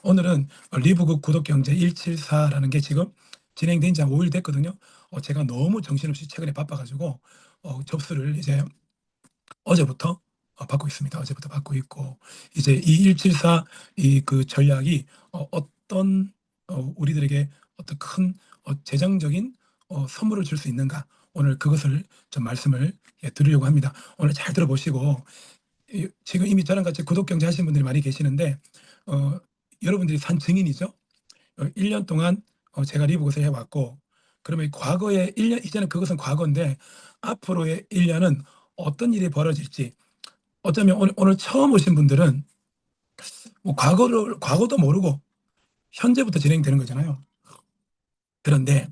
오늘은 리브국 구독경제 174라는 게 지금 진행된 지 한 5일 됐거든요. 제가 너무 정신없이 최근에 바빠가지고 접수를 이제 어제부터 받고 있습니다. 어제부터 받고 있고, 이제 이 174 이 그 전략이 어떤 우리들에게 어떤 큰 재정적인 선물을 줄 수 있는가, 오늘 그것을 좀 말씀을 드리려고 합니다. 오늘 잘 들어보시고, 지금 이미 저랑 같이 구독경제 하시는 분들이 많이 계시는데 여러분들이 산 증인이죠. 1년 동안 제가 리브것을 해왔고, 그러면 과거의 1년 이제는 그것은 과거인데 앞으로의 1년은 어떤 일이 벌어질지, 어쩌면 오늘 처음 오신 분들은 뭐 과거도 모르고 현재부터 진행되는 거잖아요. 그런데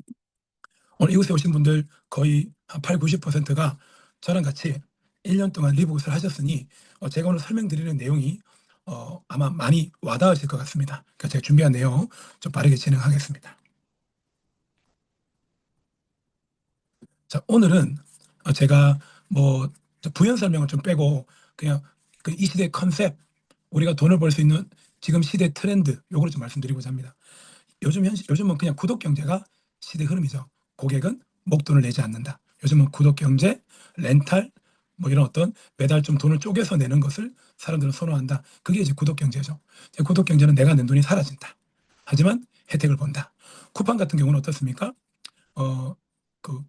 오늘 이곳에 오신 분들 거의 한 80~90%가 저랑 같이 1년 동안 리브것을 하셨으니 제가 오늘 설명드리는 내용이 아마 많이 와닿으실 것 같습니다. 그러니까 제가 준비한 내용 좀 빠르게 진행하겠습니다. 자, 오늘은 제가 뭐 부연 설명을 좀 빼고 그냥 이 시대 컨셉, 우리가 돈을 벌 수 있는 지금 시대 트렌드, 요거를 좀 말씀드리고자 합니다. 요즘은 그냥 구독 경제가 시대 흐름이죠. 고객은 목돈을 내지 않는다. 요즘은 구독 경제, 렌탈, 뭐 이런 어떤 매달 좀 돈을 쪼개서 내는 것을 사람들은 선호한다. 그게 이제 구독 경제죠. 구독 경제는 내가 낸 돈이 사라진다. 하지만 혜택을 본다. 쿠팡 같은 경우는 어떻습니까? 그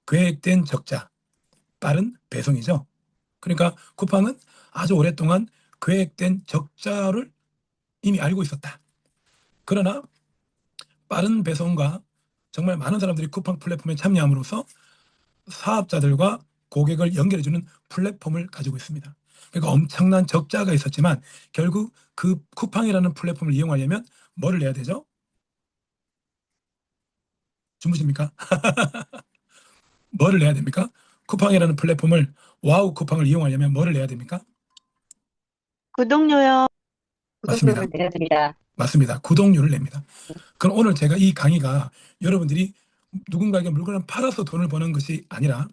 계획된 적자, 빠른 배송이죠. 그러니까 쿠팡은 아주 오랫동안 계획된 적자를 이미 알고 있었다. 그러나 빠른 배송과 정말 많은 사람들이 쿠팡 플랫폼에 참여함으로써 사업자들과 고객을 연결해주는 플랫폼을 가지고 있습니다. 그러니까 엄청난 적자가 있었지만 결국 그 쿠팡이라는 플랫폼을 이용하려면 뭐를 내야 되죠? 주무십니까? 뭐를 내야 됩니까? 쿠팡이라는 플랫폼을, 와우 쿠팡을 이용하려면 뭐를 내야 됩니까? 구독료요. 맞습니다. 구독료를 내야 됩니다. 맞습니다. 구독료를 냅니다. 그럼 오늘 제가 이 강의가 여러분들이 누군가에게 물건을 팔아서 돈을 버는 것이 아니라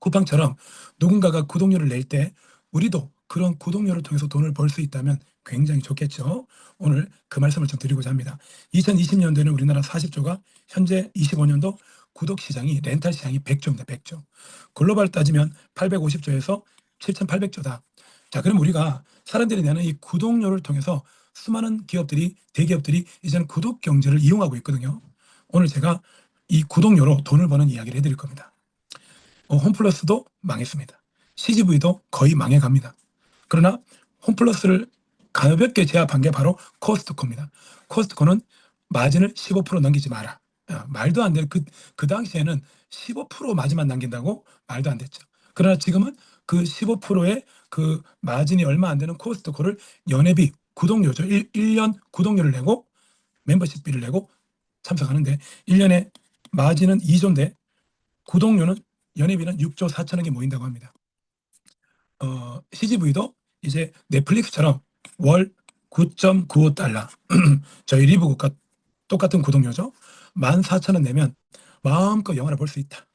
쿠팡처럼 누군가가 구독료를 낼 때 우리도 그런 구독료를 통해서 돈을 벌 수 있다면 굉장히 좋겠죠. 오늘 그 말씀을 좀 드리고자 합니다. 2020년도에는 우리나라 40조가, 현재 25년도 구독 시장이, 렌탈 시장이 100조입니다. 100조. 글로벌 따지면 850조에서 7,800조다. 자, 그럼 우리가 사람들이 내는 이 구독료를 통해서 수많은 기업들이, 대기업들이 이제는 구독 경제를 이용하고 있거든요. 오늘 제가 이 구독료로 돈을 버는 이야기를 해드릴 겁니다. 홈플러스도 망했습니다. CGV도 거의 망해갑니다. 그러나 홈플러스를 가볍게 제압한 게 바로 코스트코입니다. 코스트코는 마진을 15% 넘기지 마라. 말도 안 되는, 그 당시에는 15% 마진만 남긴다고 말도 안 됐죠. 그러나 지금은 그 15%의 그 마진이 얼마 안 되는 코스트코를 연회비, 구독료죠. 1년 구독료를 내고 멤버십비를 내고 참석하는데 1년에 마진은 2조인데 구독료는, 연회비는 6조 4천억이 모인다고 합니다. CGV도 이제 넷플릭스처럼 월 9.95달러 저희 리브국과 똑같은 구독료죠. 14,000원 내면 마음껏 영화를 볼 수 있다.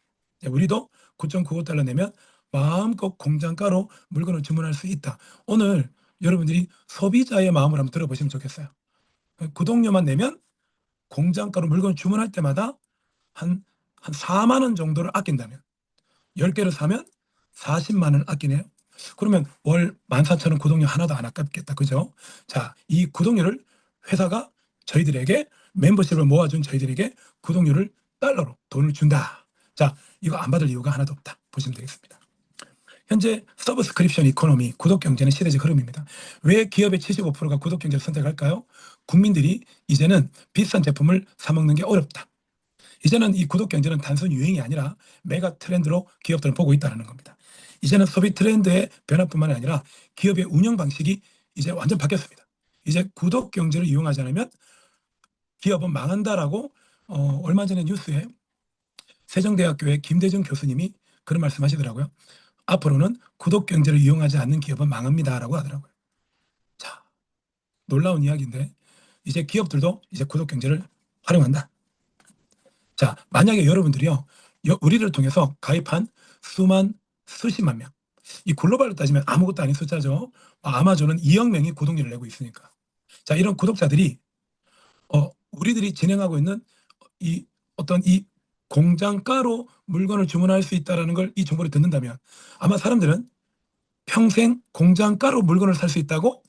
우리도 9.95달러 내면 마음껏 공장가로 물건을 주문할 수 있다. 오늘 여러분들이 소비자의 마음을 한번 들어보시면 좋겠어요. 구독료만 내면 공장가로 물건을 주문할 때마다 한 4만 원 정도를 아낀다면, 10개를 사면 40만 원 아끼네요. 그러면 월 14,000원 구독료 하나도 안 아깝겠다. 그죠? 자, 이 구독료를 회사가 저희들에게, 멤버십을 모아준 저희들에게 구독료를 달러로 돈을 준다. 자, 이거 안 받을 이유가 하나도 없다. 보시면 되겠습니다. 현재 서브스크립션 이코노미, 구독 경제는 시대적 흐름입니다. 왜 기업의 75%가 구독 경제를 선택할까요? 국민들이 이제는 비싼 제품을 사 먹는 게 어렵다. 이제는 이 구독 경제는 단순 유행이 아니라 메가 트렌드로 기업들을 보고 있다는 겁니다. 이제는 소비 트렌드의 변화뿐만 아니라 기업의 운영 방식이 이제 완전 바뀌었습니다. 이제 구독 경제를 이용하지 않으면 기업은 망한다라고 얼마 전에 뉴스에 세종대학교의 김대중 교수님이 그런 말씀하시더라고요. 앞으로는 구독 경제를 이용하지 않는 기업은 망합니다라고 하더라고요. 자, 놀라운 이야기인데 이제 기업들도 이제 구독 경제를 활용한다. 자, 만약에 여러분들이요, 우리를 통해서 가입한 수십만 명, 이 글로벌로 따지면 아무것도 아닌 숫자죠. 아마존은 2억 명이 구독료를 내고 있으니까. 자, 이런 구독자들이 우리들이 진행하고 있는 이 어떤 이 공장가로 물건을 주문할 수 있다라는 걸 이 정보를 듣는다면 아마 사람들은 평생 공장가로 물건을 살 수 있다고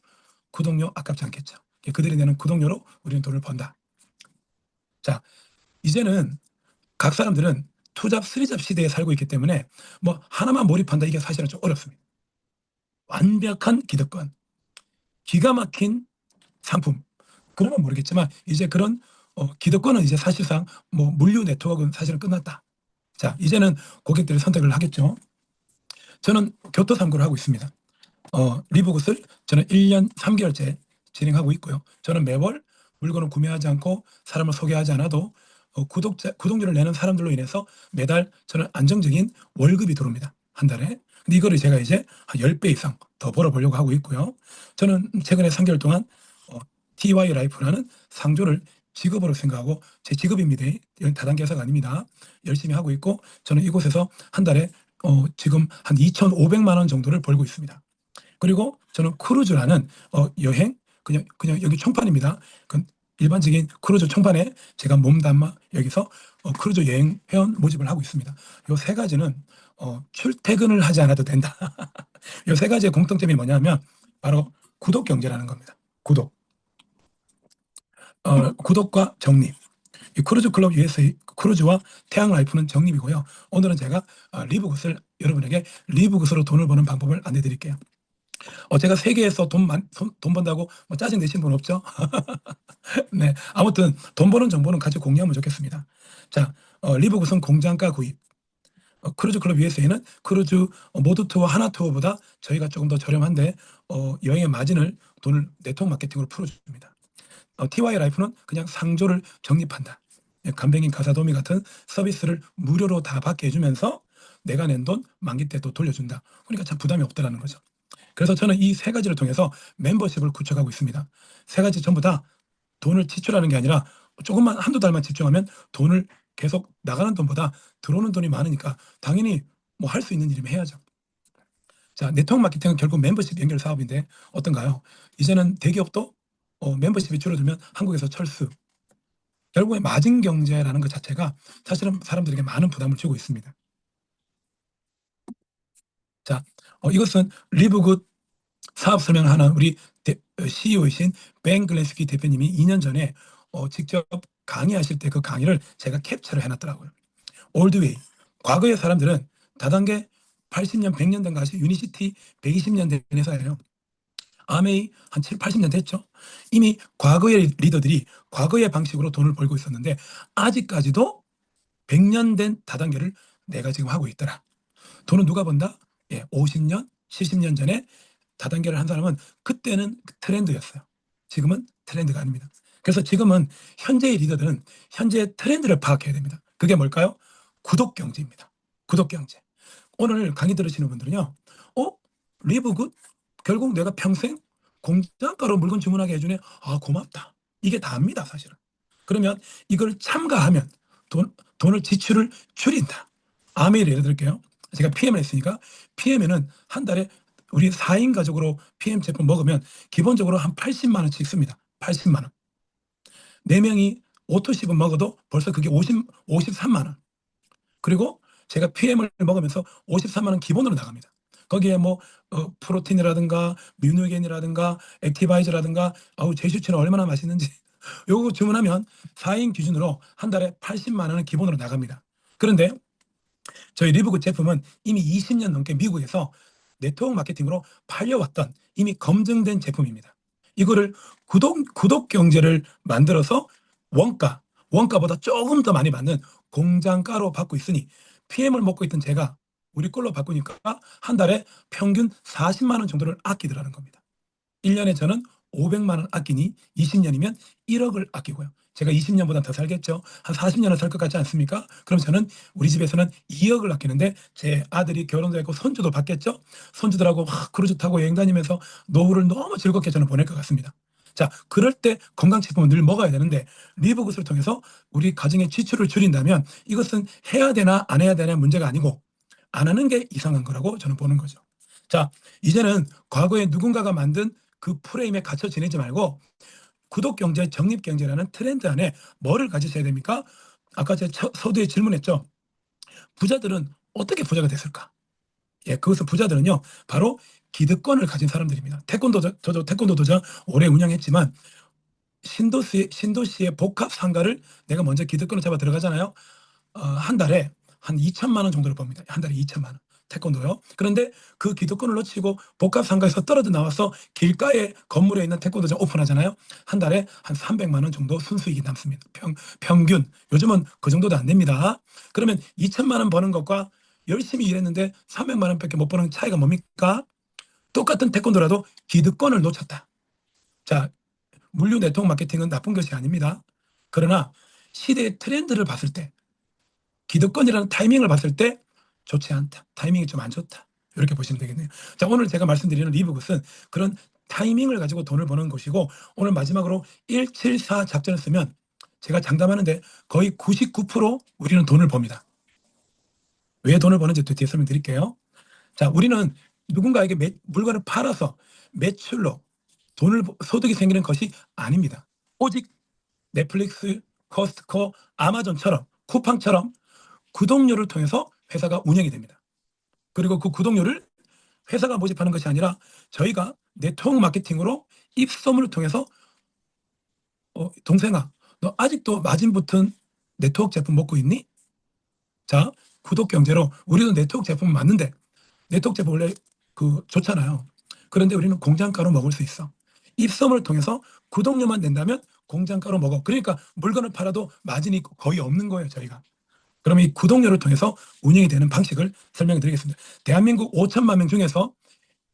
구독료 아깝지 않겠죠. 그들이 내는 구독료로 우리는 돈을 번다. 자, 이제는 각 사람들은 투잡, 쓰리잡 시대에 살고 있기 때문에 뭐 하나만 몰입한다 이게 사실은 좀 어렵습니다. 완벽한 기득권, 기가 막힌 상품. 그러면 모르겠지만 이제 그런 기득권은 이제 사실상 뭐 물류 네트워크는 사실은 끝났다. 자, 이제는 고객들이 선택을 하겠죠. 저는 교토 삼고를 하고 있습니다. 리브굿을 저는 1년 3개월째 진행하고 있고요. 저는 매월 물건을 구매하지 않고 사람을 소개하지 않아도 구독료를 내는 사람들로 인해서 매달 저는 안정적인 월급이 들어옵니다. 한 달에. 근데 이거를 제가 이제 한 10배 이상 더 벌어보려고 하고 있고요. 저는 최근에 3개월 동안 TY 라이프라는 상조를 직업으로 생각하고 제 직업입니다. 이건 다단계 회사가 아닙니다. 열심히 하고 있고 저는 이곳에서 한 달에 지금 한 2,500만 원 정도를 벌고 있습니다. 그리고 저는 크루즈라는 여행 그냥 여기 총판입니다. 그 일반적인 크루즈 총판에 제가 몸담아 여기서 크루즈 여행 회원 모집을 하고 있습니다. 요 세 가지는 출퇴근을 하지 않아도 된다. 요 세 가지의 공통점이 뭐냐면 바로 구독 경제라는 겁니다. 구독과 적립. 이 크루즈 클럽 USA 크루즈와 태양 라이프는 적립이고요. 오늘은 제가 리브굿을 여러분에게 리브굿으로 돈을 버는 방법을 안내 드릴게요. 제가 세계에서 돈 번다고 뭐 짜증 내시는 분 없죠? 네. 아무튼 돈 버는 정보는 같이 공유하면 좋겠습니다. 자, 리브굿은 공장가 구입. 크루즈 클럽 USA는 크루즈 모두 투어 하나 투어보다 저희가 조금 더 저렴한데 여행의 마진을 돈을 네트워크 마케팅으로 풀어줍니다. TY 라이프는 그냥 상조를 적립한다. 간병인 가사도우미 같은 서비스를 무료로 다 받게 해주면서 내가 낸 돈 만기 때 또 돌려준다. 그러니까 참 부담이 없다라는 거죠. 그래서 저는 이 세 가지를 통해서 멤버십을 구축하고 있습니다. 세 가지 전부 다 돈을 지출하는 게 아니라 조금만 한두 달만 집중하면 돈을 계속 나가는 돈보다 들어오는 돈이 많으니까 당연히 뭐 할 수 있는 일이면 해야죠. 자, 네트워크 마케팅은 결국 멤버십 연결 사업인데 어떤가요? 이제는 대기업도 멤버십이 줄어들면 한국에서 철수. 결국에 마진 경제라는 것 자체가 사실은 사람들에게 많은 부담을 주고 있습니다. 자, 이것은 리브굿 사업 설명을 하는 우리 CEO이신 벤 글렌스키 대표님이 2년 전에 직접 강의하실 때 그 강의를 제가 캡처를 해놨더라고요. 올드웨이. 과거의 사람들은 다단계 80년, 100년 된 것이 유니시티 120년 된 회사예요. 아메이 한 7, 80년 됐죠. 이미 과거의 리더들이 과거의 방식으로 돈을 벌고 있었는데 아직까지도 100년 된 다단계를 내가 지금 하고 있더라. 돈은 누가 번다? 50년, 70년 전에 다단계를 한 사람은 그때는 트렌드였어요. 지금은 트렌드가 아닙니다. 그래서 지금은 현재의 리더들은 현재의 트렌드를 파악해야 됩니다. 그게 뭘까요? 구독 경제입니다. 구독 경제. 오늘 강의 들으시는 분들은요. 리브굿? 결국 내가 평생 공장가로 물건 주문하게 해주네. 고맙다. 이게 다입니다, 사실은. 그러면 이걸 참가하면 돈을 지출을 줄인다. 아메이를 예를 들게요. 제가 PM을 했으니까 PM에는 한 달에 우리 4인 가족으로 PM 제품 먹으면 기본적으로 한 80만 원씩 씁니다. 80만 원. 4명이 오토십을 먹어도 벌써 그게 53만 원. 그리고 제가 PM을 먹으면서 53만 원 기본으로 나갑니다. 거기에 뭐 프로틴이라든가 뮤누겐이라든가 액티바이저라든가 제슈치는 얼마나 맛있는지 요거 주문하면 4인 기준으로 한 달에 80만 원은 기본으로 나갑니다. 그런데 저희 리브굿 제품은 이미 20년 넘게 미국에서 네트워크 마케팅으로 팔려왔던 이미 검증된 제품입니다. 이거를 구독 경제를 만들어서 원가보다 조금 더 많이 받는 공장가로 받고 있으니 PM을 먹고 있던 제가 우리 걸로 바꾸니까 한 달에 평균 40만 원 정도를 아끼더라는 겁니다. 1년에 저는 500만 원 아끼니 20년이면 1억을 아끼고요. 제가 20년보다 더 살겠죠. 한 40년은 살 것 같지 않습니까? 그럼 저는 우리 집에서는 2억을 아끼는데 제 아들이 결혼도 했고 손주도 받겠죠. 손주들하고 크루즈 타고 여행 다니면서 노후를 너무 즐겁게 저는 보낼 것 같습니다. 자, 그럴 때 건강식품은 늘 먹어야 되는데 리브굿을 통해서 우리 가정의 지출을 줄인다면 이것은 해야 되나 안 해야 되나 문제가 아니고 안 하는 게 이상한 거라고 저는 보는 거죠. 자, 이제는 과거에 누군가가 만든 그 프레임에 갇혀 지내지 말고 구독경제, 적립경제라는 트렌드 안에 뭐를 가지셔야 됩니까? 아까 제가 서두에 질문했죠. 부자들은 어떻게 부자가 됐을까? 예, 그것은 부자들은요, 바로 기득권을 가진 사람들입니다. 저도 태권도 도장 오래 운영했지만 신도시의 복합 상가를 내가 먼저 기득권을 잡아 들어가잖아요. 한 달에 한 2천만 원 정도를 법니다. 한 달에 2천만 원. 태권도요. 그런데 그 기득권을 놓치고 복합 상가에서 떨어져 나와서 길가에 건물에 있는 태권도장 오픈하잖아요. 한 달에 한 300만 원 정도 순수익이 남습니다. 평균. 요즘은 그 정도도 안 됩니다. 그러면 2천만 원 버는 것과 열심히 일했는데 300만 원밖에 못 버는 차이가 뭡니까? 똑같은 태권도라도 기득권을 놓쳤다. 자, 물류 네트워크 마케팅은 나쁜 것이 아닙니다. 그러나 시대의 트렌드를 봤을 때, 기득권이라는 타이밍을 봤을 때 좋지 않다. 타이밍이 좀 안 좋다. 이렇게 보시면 되겠네요. 자, 오늘 제가 말씀드리는 리브굿은 그런 타이밍을 가지고 돈을 버는 것이고, 오늘 마지막으로 174 작전을 쓰면 제가 장담하는데 거의 99% 우리는 돈을 법니다. 왜 돈을 버는지 뒤에 설명드릴게요. 자, 우리는 누군가에게 물건을 팔아서 매출로 소득이 생기는 것이 아닙니다. 오직 넷플릭스, 코스트코, 아마존처럼, 쿠팡처럼 구독료를 통해서 회사가 운영이 됩니다. 그리고 그 구독료를 회사가 모집하는 것이 아니라 저희가 네트워크 마케팅으로 입소문을 통해서 동생아, 너 아직도 마진 붙은 네트워크 제품 먹고 있니? 자, 구독 경제로 우리도 네트워크 제품은 맞는데 네트워크 제품 원래 좋잖아요. 그런데 우리는 공장가로 먹을 수 있어. 입소문을 통해서 구독료만 낸다면 공장가로 먹어. 그러니까 물건을 팔아도 마진이 거의 없는 거예요, 저희가. 그럼 이 구독료를 통해서 운영이 되는 방식을 설명해 드리겠습니다. 대한민국 5천만 명 중에서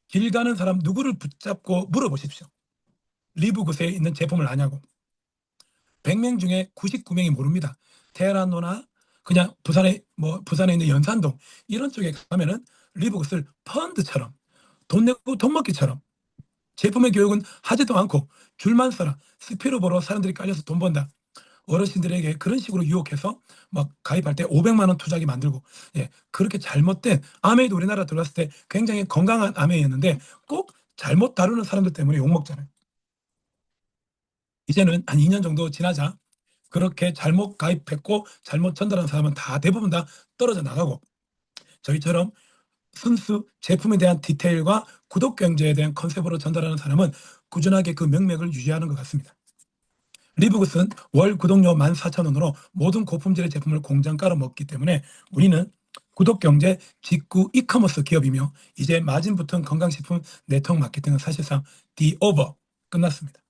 길 가는 사람 누구를 붙잡고 물어보십시오. 리브굿에 있는 제품을 아냐고. 100명 중에 99명이 모릅니다. 테헤란로나 그냥 부산에 있는 연산동 이런 쪽에 가면은 리브굿을 펀드처럼 돈 내고 돈 먹기처럼 제품의 교육은 하지도 않고 줄만 서라. 스피로 보러 사람들이 깔려서 돈 번다. 어르신들에게 그런 식으로 유혹해서 막 가입할 때 500만 원 투자하게 만들고, 예, 그렇게 잘못된 아메이도 우리나라 들어왔을 때 굉장히 건강한 아메이였는데 꼭 잘못 다루는 사람들 때문에 욕먹잖아요. 이제는 한 2년 정도 지나자 그렇게 잘못 가입했고 잘못 전달한 사람은 대부분 다 떨어져 나가고, 저희처럼 순수 제품에 대한 디테일과 구독 경제에 대한 컨셉으로 전달하는 사람은 꾸준하게 그 명맥을 유지하는 것 같습니다. 리브굿은 월 구독료 14,000원으로 모든 고품질의 제품을 공장가로 먹기 때문에 우리는 구독경제 직구 이커머스 기업이며 이제 마진 붙은 건강식품 네트워크 마케팅은 사실상 오버 끝났습니다.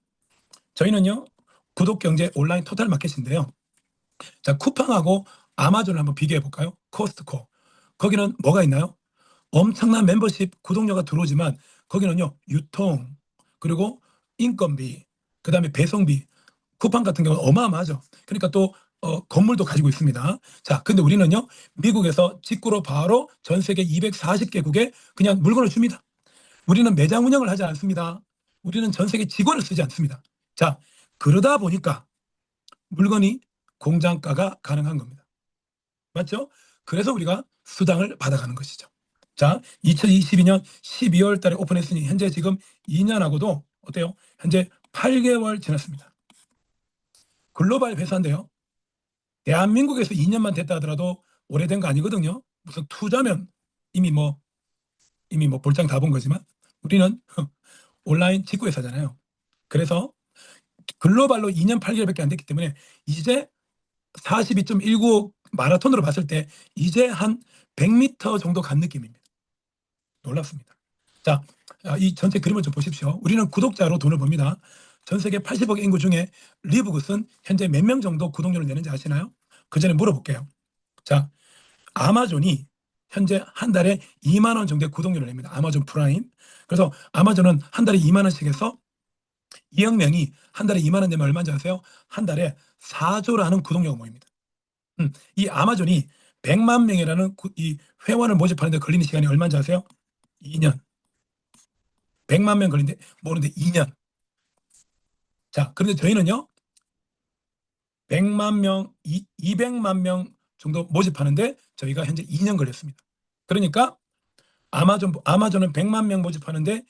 저희는요, 구독경제 온라인 토탈 마켓인데요. 자, 쿠팡하고 아마존을 한번 비교해 볼까요? 코스트코. 거기는 뭐가 있나요? 엄청난 멤버십 구독료가 들어오지만 거기는요, 유통, 그리고 인건비, 그다음에 배송비, 쿠팡 같은 경우는 어마어마하죠. 그러니까 또 건물도 가지고 있습니다. 자, 근데 우리는요, 미국에서 직구로 바로 전 세계 240개국에 그냥 물건을 줍니다. 우리는 매장 운영을 하지 않습니다. 우리는 전 세계 직원을 쓰지 않습니다. 자, 그러다 보니까 물건이 공장가가 가능한 겁니다. 맞죠? 그래서 우리가 수당을 받아가는 것이죠. 자, 2022년 12월 달에 오픈했으니 현재 지금 2년하고도 어때요? 현재 8개월 지났습니다. 글로벌 회사인데요. 대한민국에서 2년만 됐다 하더라도 오래된 거 아니거든요. 무슨 투자면 이미 뭐 볼장 다 본 거지만 우리는 온라인 직구 회사잖아요. 그래서 글로벌로 2년 8개월밖에 안 됐기 때문에 이제 42.19 마라톤으로 봤을 때 이제 한 100m 정도 간 느낌입니다. 놀랍습니다. 자, 이 전체 그림을 좀 보십시오. 우리는 구독자로 돈을 법니다. 전 세계 80억 인구 중에 리브굿은 현재 몇 명 정도 구독료를 내는지 아시나요? 그 전에 물어볼게요. 자, 아마존이 현재 한 달에 2만 원 정도의 구독료를 냅니다. 아마존 프라임. 그래서 아마존은 한 달에 2만 원씩 해서 2억 명이 한 달에 2만 원 내면 얼마인지 아세요? 한 달에 4조라는 구독료가 모입니다. 이 아마존이 100만 명이라는 이 회원을 모집하는데 걸리는 시간이 얼마인지 아세요? 2년. 100만 명 걸리는데 모르는데 2년. 자, 그런데 저희는요, 100만 명, 200만 명 정도 모집하는데 저희가 현재 2년 걸렸습니다. 그러니까 아마존은 100만 명 모집하는데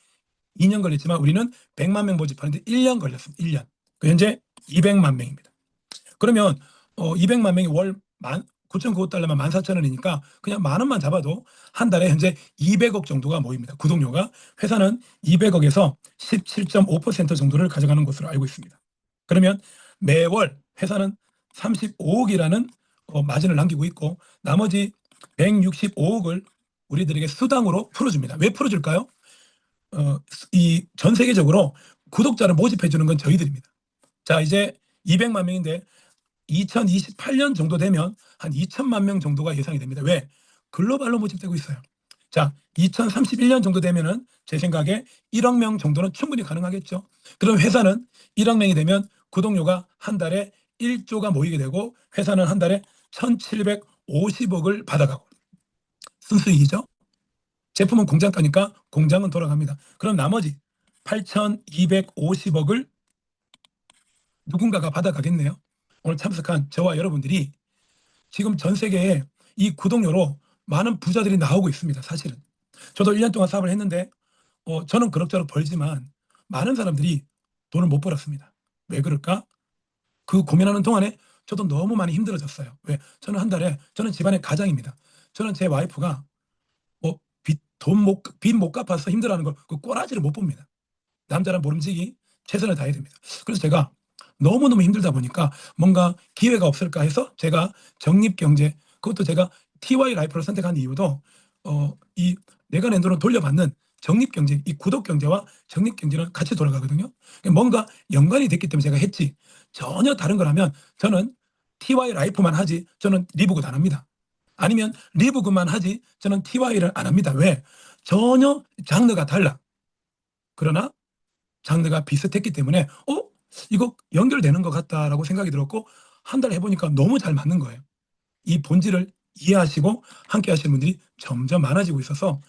2년 걸렸지만 우리는 100만 명 모집하는데 1년 걸렸습니다. 1년. 현재 200만 명입니다. 그러면 200만 명이 월 9,900달러면 14,000원이니까 그냥 만 원만 잡아도 한 달에 현재 200억 정도가 모입니다. 구독료가. 회사는 200억에서 17.5% 정도를 가져가는 것으로 알고 있습니다. 그러면 매월 회사는 35억이라는 마진을 남기고 있고 나머지 165억을 우리들에게 수당으로 풀어줍니다. 왜 풀어줄까요? 이 전 세계적으로 구독자를 모집해 주는 건 저희들입니다. 자, 이제 200만 명인데 2028년 정도 되면 한 2천만 명 정도가 예상이 됩니다. 왜? 글로벌로 모집되고 있어요. 자, 2031년 정도 되면은 제 생각에 1억 명 정도는 충분히 가능하겠죠. 그럼 회사는 1억 명이 되면 구독료가 한 달에 1조가 모이게 되고 회사는 한 달에 1,750억을 받아가고 순수익이죠. 제품은 공장가니까 공장은 돌아갑니다. 그럼 나머지 8,250억을 누군가가 받아가겠네요. 오늘 참석한 저와 여러분들이 지금 전 세계에 이 구독료로 많은 부자들이 나오고 있습니다. 사실은. 저도 1년 동안 사업을 했는데 저는 그럭저럭 벌지만 많은 사람들이 돈을 못 벌었습니다. 왜 그럴까? 그 고민하는 동안에 저도 너무 많이 힘들어졌어요. 왜? 저는 한 달에 저는 집안의 가장입니다. 저는 제 와이프가 빚 못 갚아서 힘들어하는 걸 그 꼬라지를 못 봅니다. 남자란 모름지기 최선을 다해야 됩니다. 그래서 제가 너무너무 힘들다 보니까 뭔가 기회가 없을까 해서 제가 적립경제, 그것도 제가 TY 라이프를 선택한 이유도 이 내가 낸 돈을 돌려받는 적립경제, 이 구독경제와 적립경제는 같이 돌아가거든요. 뭔가 연관이 됐기 때문에 제가 했지 전혀 다른 거라면 저는 TY 라이프만 하지 저는 리브굿 안 합니다. 아니면 리브굿만 하지 저는 TY를 안 합니다. 왜? 전혀 장르가 달라. 그러나 장르가 비슷했기 때문에 이거 연결되는 것 같다라고 생각이 들었고 한 달 해보니까 너무 잘 맞는 거예요. 이 본질을 이해하시고 함께 하시는 분들이 점점 많아지고 있어서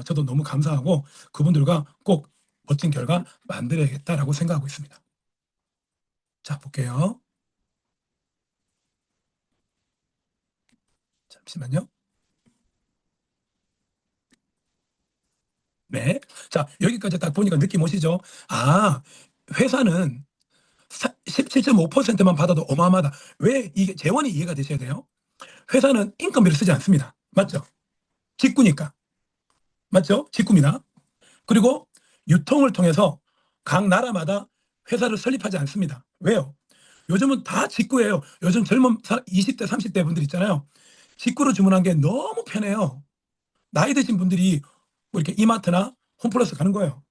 저도 너무 감사하고 그분들과 꼭 멋진 결과 만들어야겠다라고 생각하고 있습니다. 자, 볼게요. 잠시만요. 네. 자, 여기까지 딱 보니까 느낌 오시죠? 아, 회사는 17.5%만 받아도 어마어마하다. 왜 이게 재원이 이해가 되셔야 돼요? 회사는 인건비를 쓰지 않습니다. 맞죠? 직구니까. 맞죠? 직구입니다. 그리고 유통을 통해서 각 나라마다 회사를 설립하지 않습니다. 왜요? 요즘은 다 직구예요. 요즘 젊은 20대, 30대 분들 있잖아요. 직구로 주문한 게 너무 편해요. 나이 드신 분들이 뭐 이렇게 이마트나 홈플러스 가는 거예요.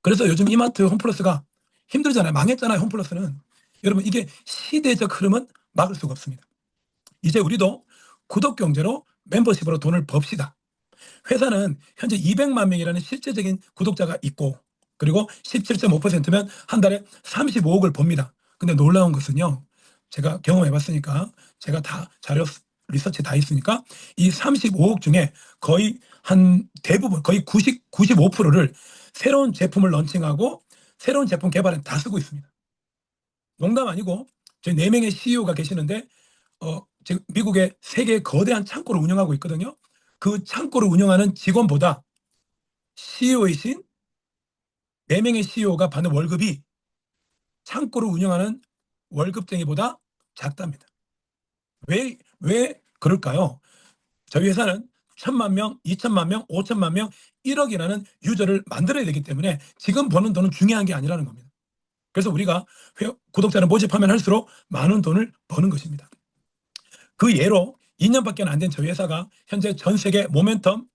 그래서 요즘 이마트, 홈플러스가 힘들잖아요. 망했잖아요, 홈플러스는. 여러분, 이게 시대적 흐름은 막을 수가 없습니다. 이제 우리도 구독 경제로 멤버십으로 돈을 법시다. 회사는 현재 200만 명이라는 실제적인 구독자가 있고 그리고 17.5%면 한 달에 35억을 법니다. 근데 놀라운 것은요. 제가 경험해 봤으니까 제가 다 자료 리서치 다 있으니까 이 35억 중에 거의 한 대부분 거의 95%를 새로운 제품을 런칭하고 새로운 제품 개발에 다 쓰고 있습니다. 농담 아니고 저희 4명의 CEO가 계시는데 지금 미국의 세계의 거대한 창고를 운영하고 있거든요. 그 창고를 운영하는 직원보다 CEO이신 4명의 CEO가 받는 월급이 창고를 운영하는 월급쟁이보다 작답니다. 왜 그럴까요? 저희 회사는 1,000만 명, 2천만 명, 5천만 명, 1억이라는 유저를 만들어야 되기 때문에 지금 버는 돈은 중요한 게 아니라는 겁니다. 그래서 우리가 구독자를 모집하면 할수록 많은 돈을 버는 것입니다. 그 예로 2년밖에 안 된 저희 회사가 현재 전 세계 모멘텀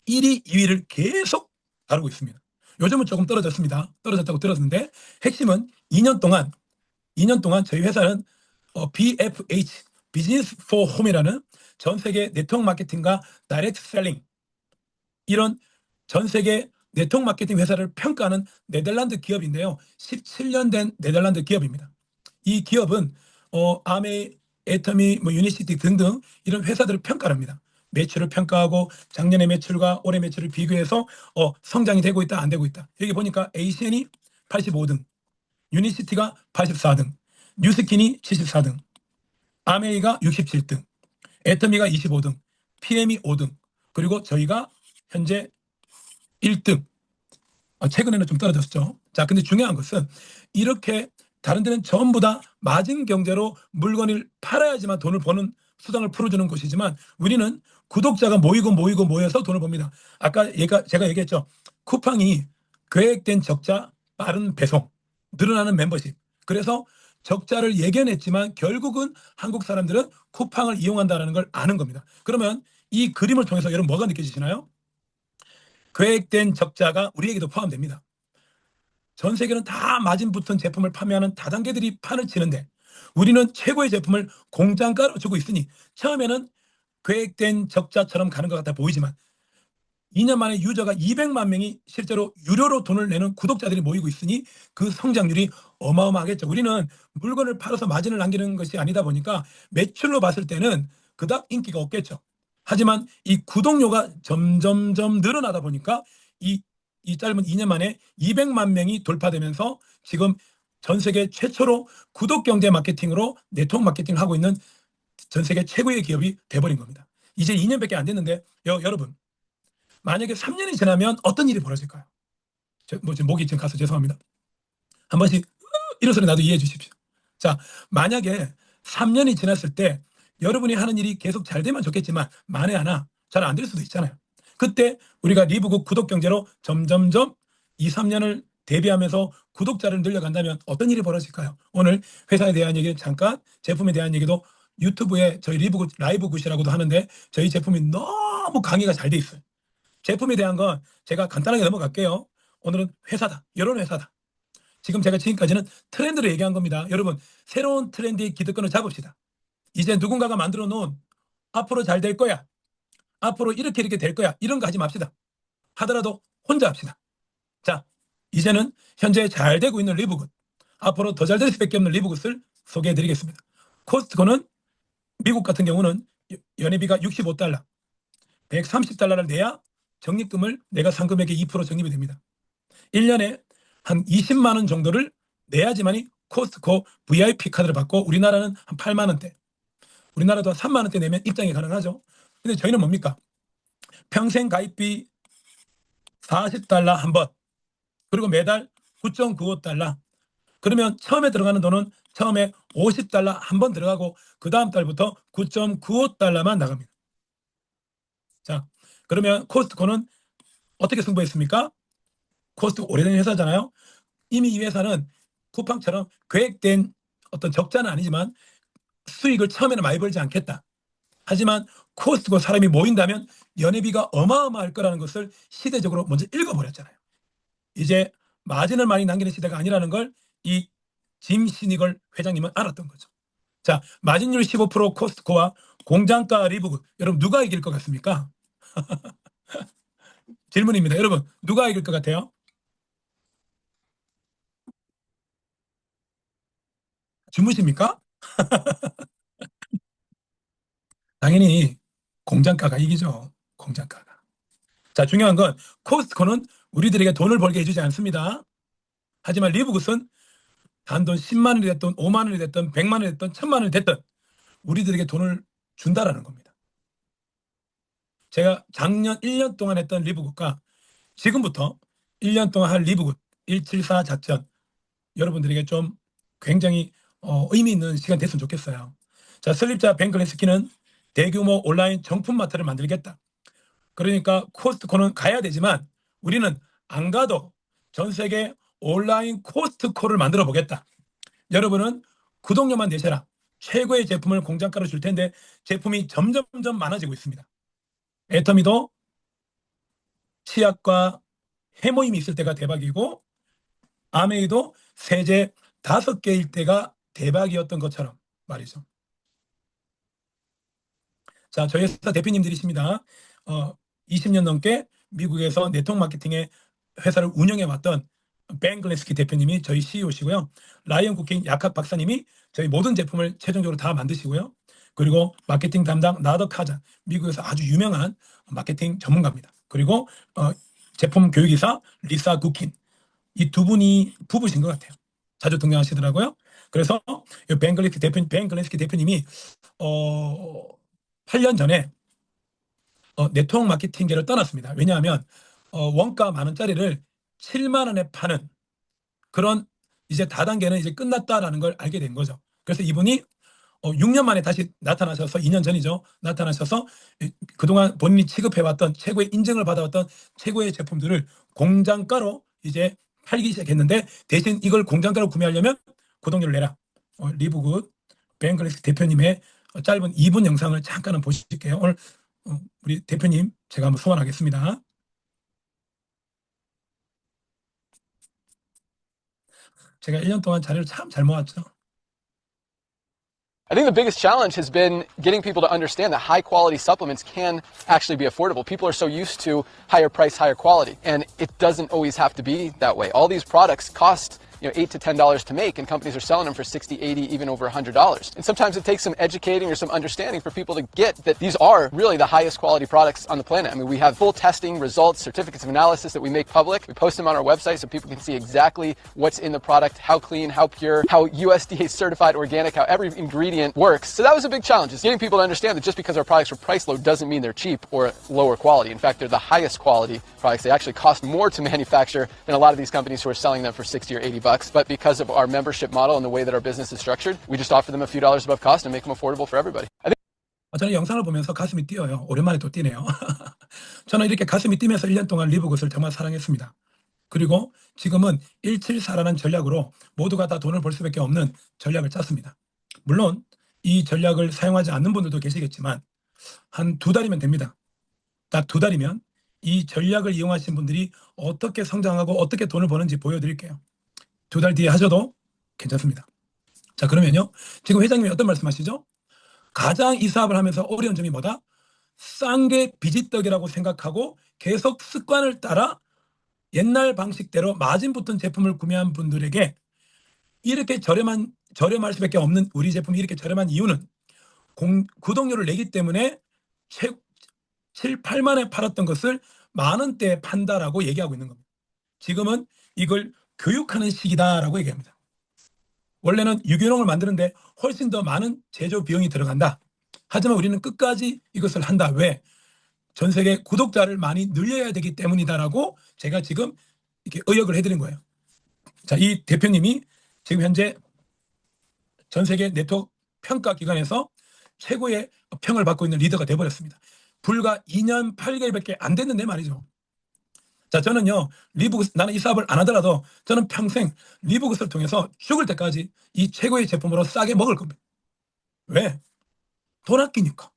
1위, 2위를 계속 다루고 있습니다. 요즘은 조금 떨어졌습니다. 떨어졌다고 들었는데 핵심은 2년 동안 저희 회사는 BFH Business for Home이라는 전 세계 네트워크 마케팅과 다이렉트 셀링 이런 전 세계 네트워크 마케팅 회사를 평가하는 네덜란드 기업인데요. 17년 된 네덜란드 기업입니다. 이 기업은 아메이, 애터미, 유니시티 등등 이런 회사들을 평가를 합니다. 매출을 평가하고 작년의 매출과 올해 매출을 비교해서 성장이 되고 있다 안 되고 있다. 여기 보니까 ACN이 85등, 유니시티가 84등, 뉴스킨이 74등, 아메이가 67등, 애터미가 25등, PM이 5등, 그리고 저희가 현재 1등. 최근에는 좀 떨어졌죠. 자, 자, 근데 중요한 것은 이렇게 다른 데는 전부 다 마진 경제로 물건을 팔아야지만 돈을 버는 수단을 풀어주는 곳이지만 우리는 구독자가 모여서 돈을 법니다. 아까 제가 얘기했죠. 쿠팡이 계획된 적자, 빠른 배송, 늘어나는 멤버십. 그래서 적자를 예견했지만 결국은 한국 사람들은 쿠팡을 이용한다는 걸 아는 겁니다. 그러면 이 그림을 통해서 여러분 뭐가 느껴지시나요? 계획된 적자가 우리에게도 포함됩니다. 전 세계는 다 마진 붙은 제품을 판매하는 다단계들이 판을 치는데 우리는 최고의 제품을 공장가로 주고 있으니 처음에는 계획된 적자처럼 가는 것 같아 보이지만 2년 만에 유저가 200만 명이 실제로 유료로 돈을 내는 구독자들이 모이고 있으니 그 성장률이 어마어마하겠죠. 우리는 물건을 팔아서 마진을 남기는 것이 아니다 보니까 매출로 봤을 때는 그닥 인기가 없겠죠. 하지만 이 구독료가 점점점 늘어나다 보니까 이 짧은 2년 만에 200만 명이 돌파되면서 지금 전 세계 최초로 구독 경제 마케팅으로 네트워크 마케팅을 하고 있는 전 세계 최고의 기업이 돼버린 겁니다. 이제 2년밖에 안 됐는데 여러분 만약에 3년이 지나면 어떤 일이 벌어질까요? 지금 목이 지금 가서 죄송합니다. 한 번씩 이런 소리 나도 이해해 주십시오. 자, 만약에 3년이 지났을 때 여러분이 하는 일이 계속 잘 되면 좋겠지만 만에 하나 잘 안 될 수도 있잖아요. 그때 우리가 리브국 구독 경제로 점점점 2, 3년을 대비하면서 구독자를 늘려간다면 어떤 일이 벌어질까요? 오늘 회사에 대한 얘기는 잠깐, 제품에 대한 얘기도 유튜브에 저희 리브굿 라이브 굿이라고도 하는데 저희 제품이 너무 강의가 잘 돼 있어요. 제품에 대한 건 제가 간단하게 넘어갈게요. 오늘은 회사다. 이런 회사다. 지금 제가 지금까지는 트렌드를 얘기한 겁니다. 여러분 새로운 트렌드의 기득권을 잡읍시다. 이제 누군가가 만들어 놓은 앞으로 잘 될 거야. 앞으로 이렇게 될 거야. 이런 거 하지 맙시다. 하더라도 혼자 합시다. 자, 이제는 현재 잘 되고 있는 리브굿. 앞으로 더 잘 될 수밖에 없는 리브굿을 소개해 드리겠습니다. 코스트코는 미국 같은 경우는 연회비가 65달러, 130달러를 내야 적립금을 내가 산 금액의 2% 적립이 됩니다. 1년에 한 20만 원 정도를 내야지만이 코스트코 VIP 카드를 받고 우리나라는 한 8만 원대, 우리나라도 한 3만 원대 내면 입장이 가능하죠. 근데 저희는 뭡니까? 평생 가입비 40달러 한 번, 그리고 매달 9.95달러. 그러면 처음에 들어가는 돈은 처음에 50달러 한 번 들어가고 그 다음 달부터 9.95달러만 나갑니다. 자, 그러면 코스트코는 어떻게 승부했습니까? 코스트코 오래된 회사잖아요. 이미 이 회사는 쿠팡처럼 계획된 어떤 적자는 아니지만 수익을 처음에는 많이 벌지 않겠다. 하지만 코스트코 사람이 모인다면 연회비가 어마어마할 거라는 것을 시대적으로 먼저 읽어버렸잖아요. 이제 마진을 많이 남기는 시대가 아니라는 걸 이 짐 시니걸 회장님은 알았던 거죠. 자, 마진율 15% 코스트코와 공장가 리브굿. 여러분 누가 이길 것 같습니까? 질문입니다. 여러분 누가 이길 것 같아요? 주무십니까? 당연히 공장가가 이기죠. 공장가가. 자, 중요한 건 코스트코는 우리들에게 돈을 벌게 해주지 않습니다. 하지만 리브굿은 단돈 10만 원이 됐든 5만 원이 됐든 100만 원이 됐든 1000만 원이 됐든 우리들에게 돈을 준다라는 겁니다. 제가 작년 1년 동안 했던 리브굿과 지금부터 1년 동안 할 리브굿 174 작전 여러분들에게 좀 굉장히 의미 있는 시간 됐으면 좋겠어요. 자, 설립자 벤클린스키는 대규모 온라인 정품 마트를 만들겠다. 그러니까 코스트코는 가야 되지만 우리는 안 가도 전 세계 온라인 코스트코를 만들어 보겠다. 여러분은 구독료만 내셔라. 최고의 제품을 공장가로 줄 텐데 제품이 점점점 많아지고 있습니다. 애터미도 치약과 해모임이 있을 때가 대박이고 아메이도 세제 5개일 때가 대박이었던 것처럼 말이죠. 자, 저희 회사 대표님들이십니다. 20년 넘게 미국에서 네트워크 마케팅의 회사를 운영해 왔던 벤 글래스키 대표님이 저희 CEO시고요. 라이언 쿠킹 약학 박사님이 저희 모든 제품을 최종적으로 다 만드시고요. 그리고 마케팅 담당 나더 카자, 미국에서 아주 유명한 마케팅 전문가입니다. 그리고 제품 교육이사 리사 구킨, 이 두 분이 부부신 것 같아요. 자주 등장하시더라고요. 그래서 벤 글래스키 대표님이 8년 전에 네트워크 마케팅계를 떠났습니다. 왜냐하면 원가 만 원짜리를 7만 원에 파는 그런 이제 다단계는 이제 끝났다라는 걸 알게 된 거죠. 그래서 이분이 6년 만에 다시 나타나셔서 2년 전이죠. 나타나셔서 그동안 본인이 취급해왔던 최고의 인정을 받아왔던 최고의 제품들을 공장가로 이제 팔기 시작했는데 대신 이걸 공장가로 구매하려면 구독료를 내라. 리브굿 뱅글리스 대표님의 짧은 2분 영상을 잠깐은 보실게요. 오늘 우리 대표님 제가 한번 소환하겠습니다. 제가 1년 동안 자료를 참 잘 모았죠. I think the biggest challenge has been getting people to understand that high quality supplements can actually be affordable. People are so used to higher price, higher quality, and it doesn't always have to be that way. All these products cost $8 to $10 to make, and companies are selling them for $60, $80, even over $100. And sometimes it takes some educating or some understanding for people to get that these are really the highest quality products on the planet. I mean, we have full testing results, certificates of analysis that we make public. We post them on our website so people can see exactly what's in the product, how clean, how pure, how USDA certified organic, how every ingredient works. So that was a big challenge, is getting people to understand that just because our products are priced low doesn't mean they're cheap or lower quality. In fact, they're the highest quality products. They actually cost more to manufacture than a lot of these companies who are selling them for 60 or 80 bucks. But because of our membership model and the way that our business is structured, we just offer them a few dollars above cost and make them affordable for everybody. 저는 영상을 보면서 가슴이 뛰어요. 오랜만에 또 뛰네요. 저는 이렇게 가슴이 뛰면서 1년 동안 리브굿을 정말 사랑했습니다. 그리고 지금은 174라는 전략으로 모두가 다 돈을 벌 수밖에 없는 전략을 짰습니다. 물론 이 전략을 사용하지 않는 분들도 계시겠지만 한 2달이면 됩니다. 딱 2달이면 이 전략을 이용하신 분들이 어떻게 성장하고 어떻게 돈을 버는지 보여드릴게요. 2달 뒤에 하셔도 괜찮습니다. 자, 그러면요. 지금 회장님이 어떤 말씀하시죠? 가장 이 사업을 하면서 어려운 점이 뭐다? 싼 게 비지떡이라고 생각하고 계속 습관을 따라 옛날 방식대로 마진 붙은 제품을 구매한 분들에게 이렇게 저렴할 수밖에 없는 우리 제품이 이렇게 저렴한 이유는 구독료를 내기 때문에 7, 8만에 팔았던 것을 만 원대에 판다라고 얘기하고 있는 겁니다. 지금은 이걸 교육하는 시기다라고 얘기합니다. 원래는 유기농을 만드는데 훨씬 더 많은 제조 비용이 들어간다. 하지만 우리는 끝까지 이것을 한다. 왜? 전 세계 구독자를 많이 늘려야 되기 때문이다라고 제가 지금 이렇게 의역을 해드린 거예요. 자, 이 대표님이 지금 현재 전 세계 네트워크 평가 기관에서 최고의 평을 받고 있는 리더가 돼버렸습니다. 불과 2년 8개월밖에 안 됐는데 말이죠. 자, 저는요, 리브굿, 나는 이 사업을 안 하더라도 저는 평생 리브굿을 통해서 죽을 때까지 이 최고의 제품으로 싸게 먹을 겁니다. 왜? 돈 아끼니까.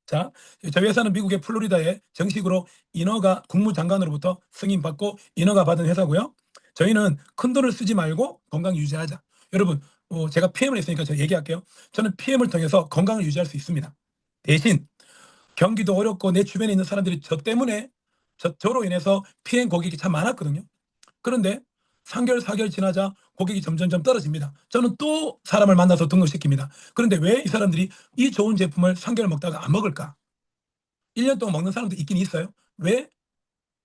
자, 저희 회사는 미국의 플로리다에 정식으로 인허가 국무장관으로부터 승인받고 인허가 받은 회사고요. 저희는 큰 돈을 쓰지 말고 건강 유지하자. 여러분, 제가 PM을 했으니까 제가 얘기할게요. 저는 PM을 통해서 건강을 유지할 수 있습니다. 대신 경기도 어렵고 내 주변에 있는 사람들이 저로 인해서 피해 고객이 참 많았거든요. 그런데 3개월, 4개월 지나자 고객이 점점점 떨어집니다. 저는 또 사람을 만나서 등록시킵니다. 그런데 왜 이 사람들이 이 좋은 제품을 3개월 먹다가 안 먹을까? 1년 동안 먹는 사람도 있긴 있어요. 왜?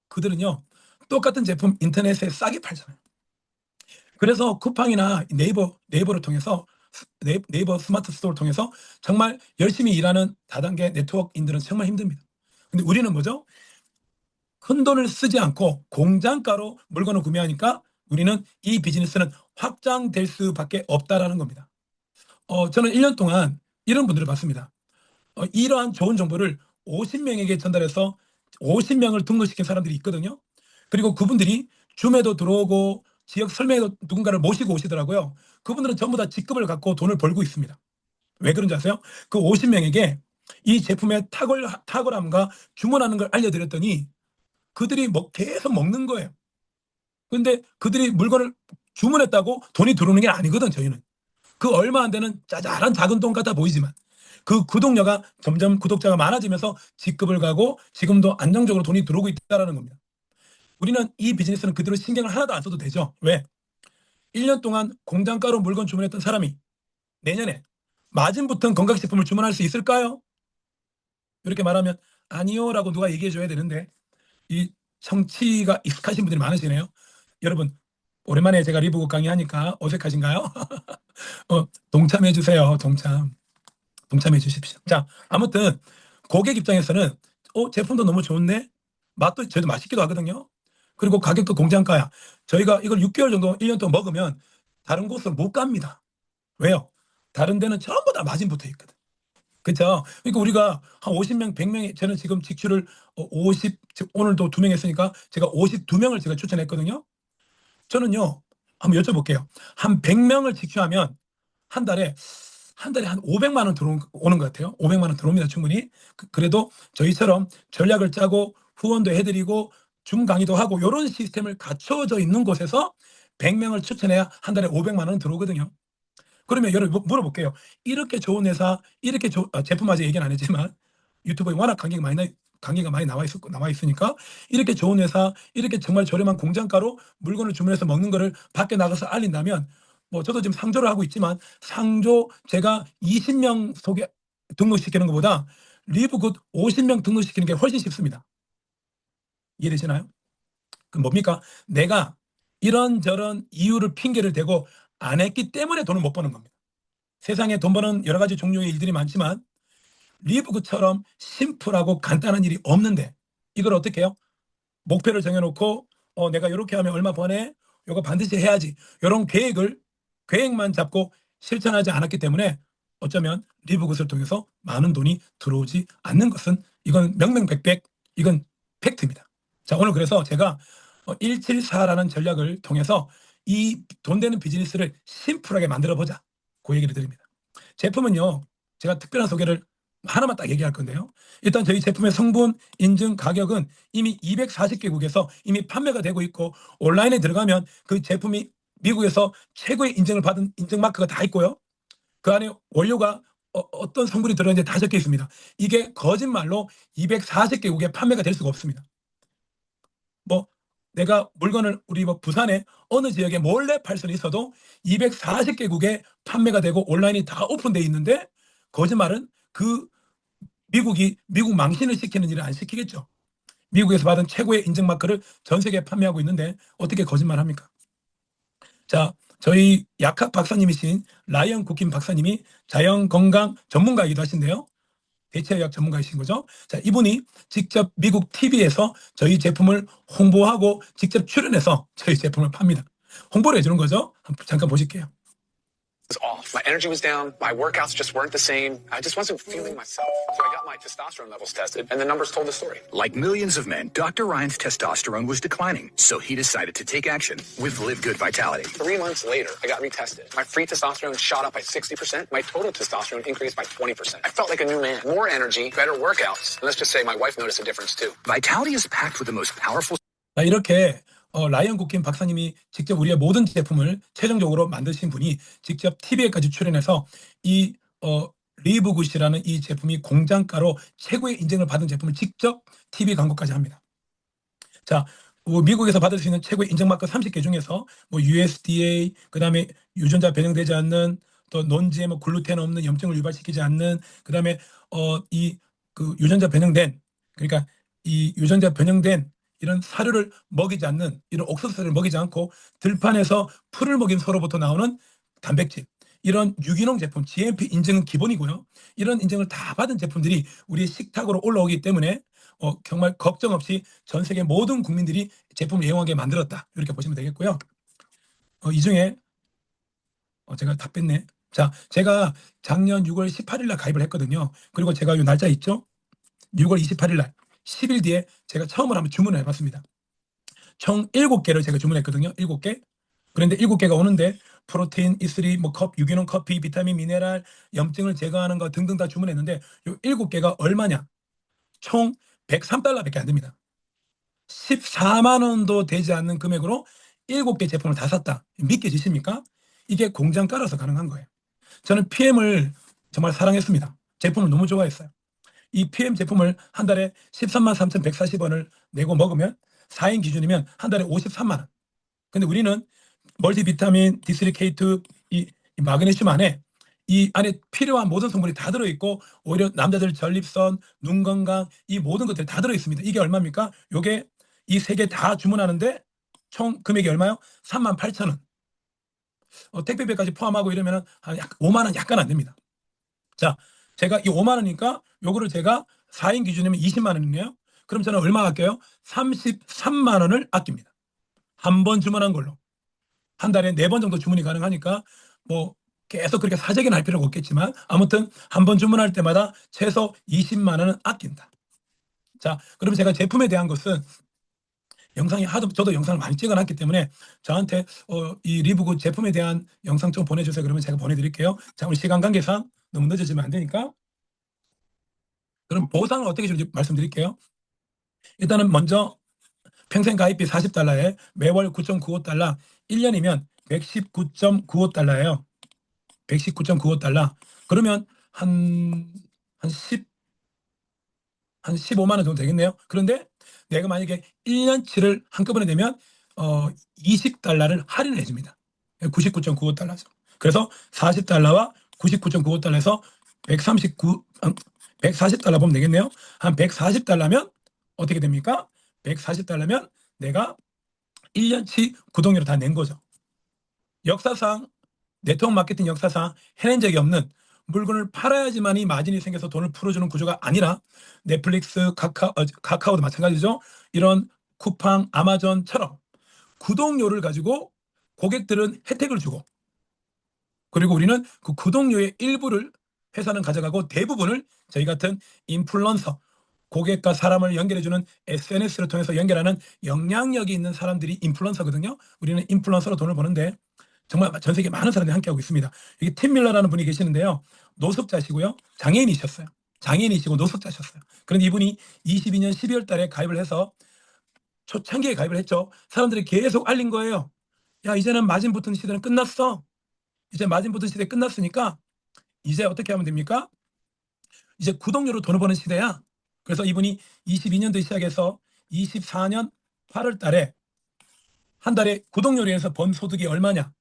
그들은요, 똑같은 제품 인터넷에 싸게 팔잖아요. 그래서 쿠팡이나 네이버를 통해서 네이버 스마트 스토어를 통해서 정말 열심히 일하는 다단계 네트워크인들은 정말 힘듭니다. 근데 우리는 뭐죠? 큰 돈을 쓰지 않고 공장가로 물건을 구매하니까 우리는 이 비즈니스는 확장될 수밖에 없다라는 겁니다. 저는 1년 동안 이런 분들을 봤습니다. 이러한 좋은 정보를 50명에게 전달해서 50명을 등록시킨 사람들이 있거든요. 그리고 그분들이 줌에도 들어오고 지역 설명에도 누군가를 모시고 오시더라고요. 그분들은 전부 다 직급을 갖고 돈을 벌고 있습니다. 왜 그런지 아세요? 그 50명에게 이 제품의 탁월함과 주문하는 걸 알려드렸더니 그들이 계속 먹는 거예요. 근데 그들이 물건을 주문했다고 돈이 들어오는 게 아니거든, 저희는. 그 얼마 안 되는 짜잘한 작은 돈 같아 보이지만 그 구독료가 점점 구독자가 많아지면서 직급을 가고 지금도 안정적으로 돈이 들어오고 있다는 겁니다. 우리는 이 비즈니스는 그대로 신경을 하나도 안 써도 되죠. 왜? 1년 동안 공장가로 물건 주문했던 사람이 내년에 마진 붙은 건강식품을 주문할 수 있을까요? 이렇게 말하면 아니요 라고 누가 얘기해 줘야 되는데 이 정치가 익숙하신 분들이 많으시네요. 여러분, 오랜만에 제가 리브굿 강의하니까 어색하신가요? 동참해 주세요. 동참해 주십시오. 자, 아무튼 고객 입장에서는 제품도 너무 좋네. 맛도 저도 맛있기도 하거든요. 그리고 가격도 공장가야. 저희가 이걸 6개월 정도, 1년 동안 먹으면 다른 곳으로 못 갑니다. 왜요? 다른 데는 전부 다 마진 붙어 있거든. 그렇죠? 그러니까 우리가 한 50명, 100명이 저는 지금 직출을 50, 오늘도 2명 했으니까 제가 52명을 제가 추천했거든요. 저는요, 한번 여쭤볼게요. 한 100명을 직출하면 한 달에 한 500만 원 오는 것 같아요. 500만 원 들어옵니다, 충분히. 그래도 저희처럼 전략을 짜고 후원도 해드리고 줌 강의도 하고 이런 시스템을 갖춰져 있는 곳에서 100명을 추천해야 한 달에 500만 원 들어오거든요. 그러면 여러분 물어볼게요. 이렇게 좋은 회사, 이렇게 제품 아직 얘기는 안 했지만 유튜브에 워낙 강의가 많이 나와 있으니까 이렇게 좋은 회사, 이렇게 정말 저렴한 공장가로 물건을 주문해서 먹는 거를 밖에 나가서 알린다면 뭐 저도 지금 상조를 하고 있지만 상조 제가 20명 등록시키는 것보다 리브굿 50명 등록시키는 게 훨씬 쉽습니다. 이해되시나요? 그 뭡니까? 내가 이런저런 이유를 핑계를 대고 안 했기 때문에 돈을 못 버는 겁니다. 세상에 돈 버는 여러 가지 종류의 일들이 많지만 리브굿처럼 심플하고 간단한 일이 없는데 이걸 어떻게 해요? 목표를 정해놓고 내가 이렇게 하면 얼마 버네? 이거 반드시 해야지. 이런 계획만 잡고 실천하지 않았기 때문에 어쩌면 리브굿을 통해서 많은 돈이 들어오지 않는 것은 이건 명명백백 이건 팩트입니다. 자, 오늘 그래서 제가 174라는 전략을 통해서 이 돈 되는 비즈니스를 심플하게 만들어 보자. 그 얘기를 드립니다. 제품은요, 제가 특별한 소개를 하나만 딱 얘기할 건데요. 일단 저희 제품의 성분 인증 가격은 이미 240개국에서 이미 판매가 되고 있고 온라인에 들어가면 그 제품이 미국에서 최고의 인증을 받은 인증 마크가 다 있고요. 그 안에 원료가 어떤 성분이 들어있는지 다 적혀 있습니다. 이게 거짓말로 240개국에 판매가 될 수가 없습니다. 뭐 내가 물건을 우리 뭐 부산에 어느 지역에 몰래 팔 수는 있어도 240개국에 판매가 되고 온라인이 다 오픈되어 있는데 거짓말은 그 미국 망신을 시키는 일을 안 시키겠죠. 미국에서 받은 최고의 인증 마크를 전 세계에 판매하고 있는데 어떻게 거짓말합니까? 자, 저희 약학 박사님이신 라이언 쿠킨 박사님이 자연건강 전문가이기도 하신데요. 대체의학 전문가이신 거죠. 자, 이분이 직접 미국 TV에서 저희 제품을 홍보하고 직접 출연해서 저희 제품을 팝니다. 홍보를 해주는 거죠. 잠깐 보실게요. Was off. My energy was down. My workouts just weren't the same. I just wasn't feeling myself. So I got my testosterone levels tested, and the numbers told the story. Like millions of men, Dr. Ryan's testosterone was declining, so he decided to take action with Live Good Vitality. 3 months later, I got retested. My free testosterone shot up by 60%. My total testosterone increased by 20%. I felt like a new man. More energy, better workouts. And let's just say my wife noticed a difference too. Vitality is packed with the most powerful. 자, 이렇게 라이언 쿠킨 박사님이 직접 우리의 모든 제품을 최종적으로 만드신 분이 직접 TV에까지 출연해서 이 리브굿이라는 이 제품이 공장가로 최고의 인증을 받은 제품을 직접 TV 광고까지 합니다. 자, 미국에서 받을 수 있는 최고의 인증 마크 30개 중에서 뭐 USDA, 그다음에 유전자 변형되지 않는 또 논GMO 글루텐 없는 염증을 유발시키지 않는 그다음에 유전자 변형된 그러니까 이 유전자 변형된 이런 사료를 먹이지 않는 이런 옥수수를 먹이지 않고 들판에서 풀을 먹인 소로부터 나오는 단백질 이런 유기농 제품 GMP 인증은 기본이고요. 이런 인증을 다 받은 제품들이 우리의 식탁으로 올라오기 때문에 정말 걱정 없이 전 세계 모든 국민들이 제품을 이용하게 만들었다. 이렇게 보시면 되겠고요. 이 중에 제가 다 뺐네. 자, 제가 작년 6월 18일 날 가입을 했거든요. 그리고 제가 이 날짜 있죠? 6월 28일 날 10일 뒤에 제가 처음으로 한번 주문을 해봤습니다. 총 7개를 제가 주문했거든요. 7개. 그런데 7개가 오는데 프로테인, E3, 뭐 유기농 커피, 비타민, 미네랄, 염증을 제거하는 거 등등 다 주문했는데 이 7개가 얼마냐? 총 103달러밖에 안 됩니다. 14만 원도 되지 않는 금액으로 7개 제품을 다 샀다. 믿겨지십니까? 이게 공장가라서 가능한 거예요. 저는 PM을 정말 사랑했습니다. 제품을 너무 좋아했어요. 이 PM 제품을 한 달에 13만 3,140원을 내고 먹으면 4인 기준이면 한 달에 53만 원. 근데 우리는 멀티비타민, D3K2, 이 마그네슘 안에 이 안에 필요한 모든 성분이 다 들어있고 오히려 남자들 전립선, 눈 건강 이 모든 것들이 다 들어있습니다. 이게 얼마입니까? 요게 이 3개 다 주문하는데 총 금액이 얼마요? 38,000원. 택배비까지 포함하고 이러면 한 5만 원 약간 안 됩니다. 자, 제가 이 5만 원이니까 요거를 제가 4인 기준이면 20만 원이네요. 그럼 저는 얼마 아껴요? 33만 원을 아낍니다. 한 번 주문한 걸로 한 달에 4번 정도 주문이 가능하니까 뭐 계속 그렇게 사재기는 할 필요가 없겠지만 아무튼 한 번 주문할 때마다 최소 20만 원은 아낀다. 자, 그럼 제가 제품에 대한 것은 영상이 하도 저도 영상을 많이 찍어놨기 때문에 저한테 이 리브굿 제품에 대한 영상 좀 보내주세요. 그러면 제가 보내드릴게요. 자, 오늘 시간 관계상 너무 늦어지면 안 되니까. 그럼 보상은 어떻게 줄지 말씀드릴게요. 일단은 먼저 평생 가입비 40달러에 매월 9.95달러, 1년이면 119.95달러예요. 119.95달러. 그러면 한 15만 원 정도 되겠네요. 그런데 내가 만약에 1년치를 한꺼번에 내면 20달러를 할인해 줍니다. 99.95달러죠. 그래서 40달러와 99.95달러에서 140달러 보면 되겠네요. 한 140달러면 어떻게 됩니까? 140달러면 내가 1년치 구독료를 다 낸 거죠. 역사상 네트워크 마케팅 역사상 해낸 적이 없는 물건을 팔아야지만이 마진이 생겨서 돈을 풀어주는 구조가 아니라 넷플릭스, 카카오도 마찬가지죠. 이런 쿠팡, 아마존처럼 구독료를 가지고 고객들은 혜택을 주고 그리고 우리는 그 구독료의 일부를 회사는 가져가고 대부분을 저희 같은 인플루언서, 고객과 사람을 연결해주는 SNS를 통해서 연결하는 영향력이 있는 사람들이 인플루언서거든요. 우리는 인플루언서로 돈을 버는데 정말 전 세계 많은 사람들이 함께하고 있습니다. 여기 팀 밀러라는 분이 계시는데요. 노숙자시고요. 장애인이셨어요. 장애인이시고 노숙자셨어요. 그런데 이분이 22년 12월 달에 가입을 해서 초창기에 가입을 했죠. 사람들이 계속 알린 거예요. 야, 이제는 마진 붙은 시대는 끝났어. 이제 마진 붙은 시대 끝났으니까 이제 어떻게 하면 됩니까? 이제 구독료로 돈을 버는 시대야. 그래서 이분이 22년도에 시작해서 24년 8월 달에 한 달에 구독료로 인해서 번 소득이 얼마냐?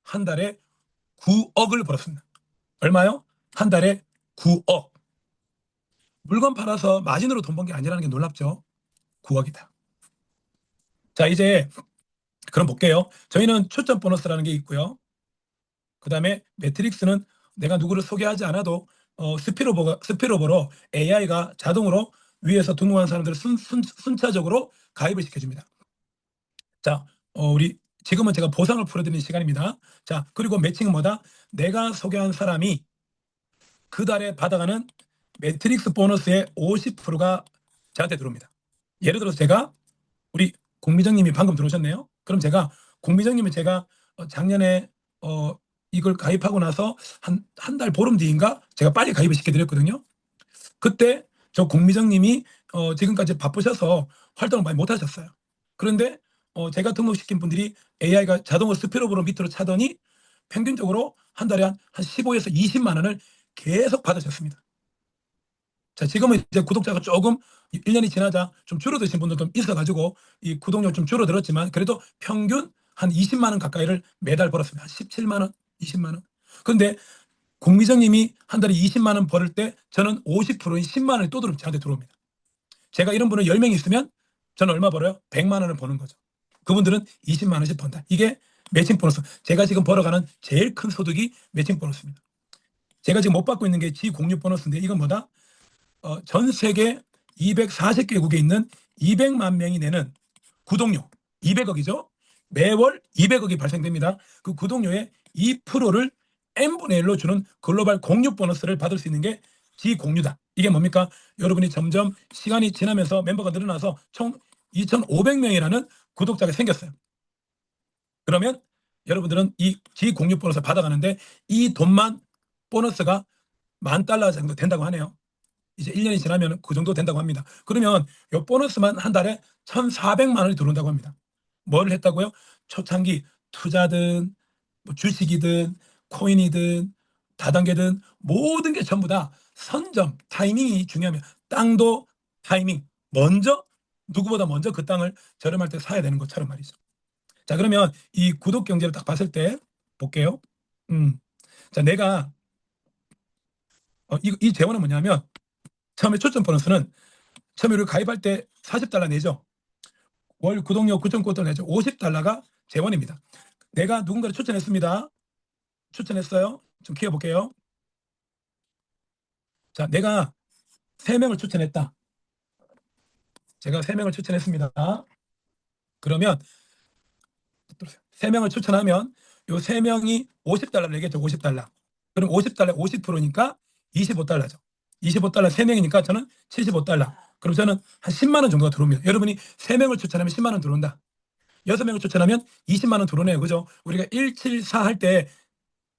한 달에 9억을 벌었습니다. 얼마요? 한 달에 9억. 물건 팔아서 마진으로 돈 번 게 아니라는 게 놀랍죠? 9억이다. 자, 이제 그럼 볼게요. 저희는 초점 보너스라는 게 있고요. 그 다음에 매트릭스는 내가 누구를 소개하지 않아도 스피로버로 AI가 자동으로 위에서 등록한 사람들을 순차적으로 가입을 시켜줍니다. 자, 우리 지금은 제가 보상을 풀어드리는 시간입니다. 자, 그리고 매칭은 뭐다? 내가 소개한 사람이 그 달에 받아가는 매트릭스 보너스의 50%가 저한테 들어옵니다. 예를 들어서 제가 우리 공미정님이 방금 들어오셨네요. 그럼 제가 공미정님은 제가 작년에 이걸 가입하고 나서 한 달 보름 뒤인가 제가 빨리 가입을 시켜드렸거든요. 그때 저 공미정님이 지금까지 바쁘셔서 활동을 많이 못하셨어요. 그런데 제가 등록시킨 분들이 AI가 자동으로 스피로버로 밑으로 차더니 평균적으로 한 달에 한 15에서 20만 원을 계속 받으셨습니다. 자, 지금은 이제 구독자가 조금 1년이 지나자 좀 줄어드신 분들도 있어가지고 이 구독료 좀 줄어들었지만 그래도 평균 한 20만 원 가까이를 매달 벌었습니다. 한 17만 원, 20만 원. 근데 공미정님이 한 달에 20만 원 벌을 때 저는 50%인 10만 원이 또 저한테 들어옵니다. 제가 이런 분은 10명 있으면 저는 얼마 벌어요? 100만 원을 버는 거죠. 그분들은 20만 원씩 번다. 이게 매칭 보너스. 제가 지금 벌어가는 제일 큰 소득이 매칭 보너스입니다. 제가 지금 못 받고 있는 게 G06 보너스인데 이건 뭐다? 전 세계 240개국에 있는 200만 명이 내는 구독료 200억이죠. 매월 200억이 발생됩니다. 그 구독료의 2%를 n분의 1로 주는 글로벌 공유 보너스를 받을 수 있는 게 G06다. 이게 뭡니까? 여러분이 점점 시간이 지나면서 멤버가 늘어나서 총 2,500명이라는 구독자가 생겼어요. 그러면 여러분들은 이 G06 보너스 받아가는데 이 돈만 보너스가 $10,000 정도 된다고 하네요. 이제 1년이 지나면 그 정도 된다고 합니다. 그러면 이 보너스만 한 달에 1,400만 원이 들어온다고 합니다. 뭘 했다고요? 초창기 투자든 뭐 주식이든 코인이든 다단계든 모든 게 전부 다 선점 타이밍이 중요하면 땅도 타이밍 먼저 누구보다 먼저 그 땅을 저렴할 때 사야 되는 것처럼 말이죠. 자, 그러면 이 구독 경제를 딱 봤을 때 볼게요. 자, 내가 이 재원은 뭐냐면 처음에 초점 보너스는 처음에 우리 가입할 때 40달러 내죠. 월 구독료 9.9달러 내죠. 50달러가 재원입니다. 내가 누군가를 추천했습니다. 추천했어요. 좀 키워볼게요. 자, 내가 3명을 추천했다. 제가 3명을 추천했습니다. 그러면 3명을 추천하면 요 3명이 $50 내겠죠. $50. 그럼 $50 50%니까 $25죠. $25 3명이니까 저는 $75. 그럼 저는 한 10만 원 정도가 들어옵니다. 여러분이 3명을 추천하면 10만 원 들어온다. 6명을 추천하면 20만 원 들어오네요. 그죠? 우리가 174 할 때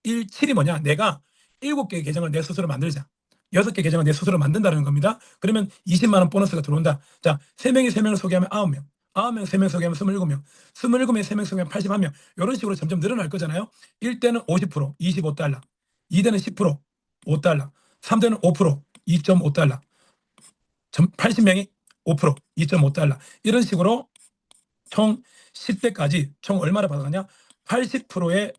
17이 뭐냐? 내가 7개의 계정을 내 스스로 만들자. 6개 계정을 내 스스로 만든다는 겁니다. 그러면 20만 원 보너스가 들어온다. 자, 3명이 3명을 소개하면 9명. 9명 3명 소개하면 27명. 27명이 3명 소개하면 81명. 이런 식으로 점점 늘어날 거잖아요. 1대는 50%, $25. 2대는 10%, $5. 3대는 5%, $2.5. 80명이 5%, $2.5. 이런 식으로 총 10대까지 총 얼마를 받아가냐? 80%의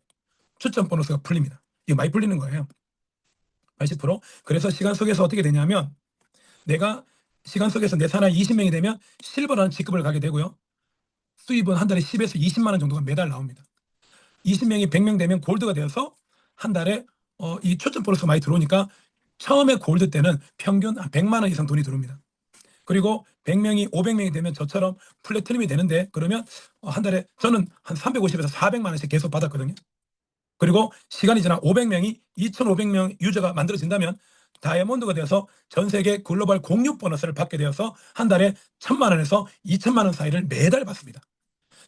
추천 보너스가 풀립니다. 이거 많이 풀리는 거예요. 80%. 그래서 시간 속에서 어떻게 되냐면 내가 시간 속에서 내 산하에 20명이 되면 실버라는 직급을 가게 되고요. 수입은 한 달에 10에서 20만 원 정도가 매달 나옵니다. 20명이 100명 되면 골드가 되어서 한 달에 이 추천 보너스가 많이 들어오니까 처음에 골드 때는 평균 한 100만 원 이상 돈이 들어옵니다. 그리고 100명이 500명이 되면 저처럼 플래티넘이 되는데 그러면 한 달에 저는 한 350에서 400만 원씩 계속 받았거든요. 그리고 시간이 지나 500명이 2,500명 유저가 만들어진다면 다이아몬드가 되어서 전 세계 글로벌 공유 보너스를 받게 되어서 한 달에 1,000만 원에서 2천만 원 사이를 매달 받습니다.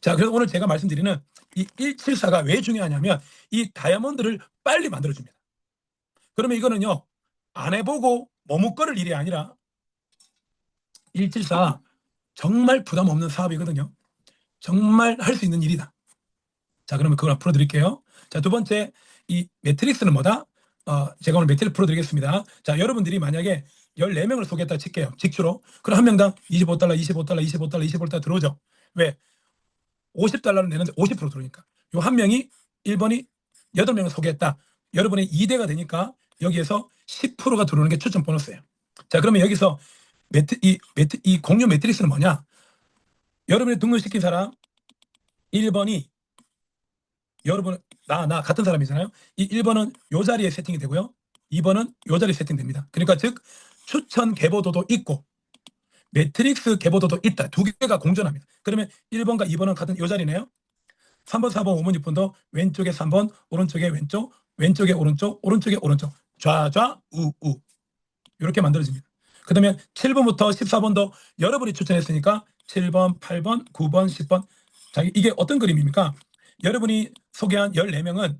자, 그래서 오늘 제가 말씀드리는 이 174가 왜 중요하냐면 이 다이아몬드를 빨리 만들어줍니다. 그러면 이거는요, 안 해보고 머뭇거릴 일이 아니라 174 정말 부담 없는 사업이거든요. 정말 할 수 있는 일이다. 자, 그러면 그걸 풀어드릴게요. 자, 두 번째, 이 매트릭스는 뭐다? 제가 오늘 매트릭스 풀어드리겠습니다. 자, 여러분들이 만약에 14명을 소개했다 칠게요. 직주로. 그럼 한 명당 $25, $25, $25, $25 들어오죠. 왜? $50를 내는데 50% 들어오니까. 요 한 명이 1번이 8명을 소개했다. 여러분의 2대가 되니까 여기에서 10%가 들어오는 게 추천 보너스예요. 자, 그러면 여기서 이 공유 매트릭스는 뭐냐? 여러분이 등록시킨 사람 1번이 여러분 나 같은 사람이잖아요. 이 1번은 요 자리에 세팅이 되고요. 2번은 요 자리에 세팅됩니다. 그러니까 즉 추천 계보도도 있고 매트릭스 계보도도 있다. 두 개가 공존합니다. 그러면 1번과 2번은 같은 요 자리네요. 3번, 4번, 5번, 6번도 왼쪽에 3번, 오른쪽에 왼쪽, 왼쪽에 오른쪽, 오른쪽에 오른쪽, 좌좌 우우 이렇게 만들어집니다. 그다음에 7번부터 14번도 여러분이 추천했으니까 7번, 8번, 9번, 10번. 자, 이게 어떤 그림입니까? 여러분이 소개한 14명은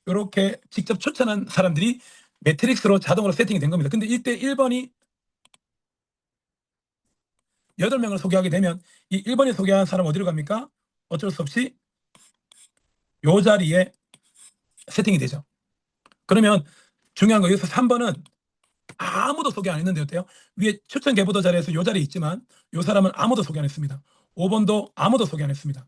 이렇게 직접 추천한 사람들이 매트릭스로 자동으로 세팅이 된 겁니다. 근데 이때 1번이 8명을 소개하게 되면 이 1번이 소개한 사람 어디로 갑니까? 어쩔 수 없이 요 자리에 세팅이 되죠. 그러면 중요한 거 여기서 3번은 아무도 소개 안 했는데 어때요? 위에 추천 계보도 자리에서 요 자리에 있지만 요 사람은 아무도 소개 안 했습니다. 5번도 아무도 소개 안 했습니다.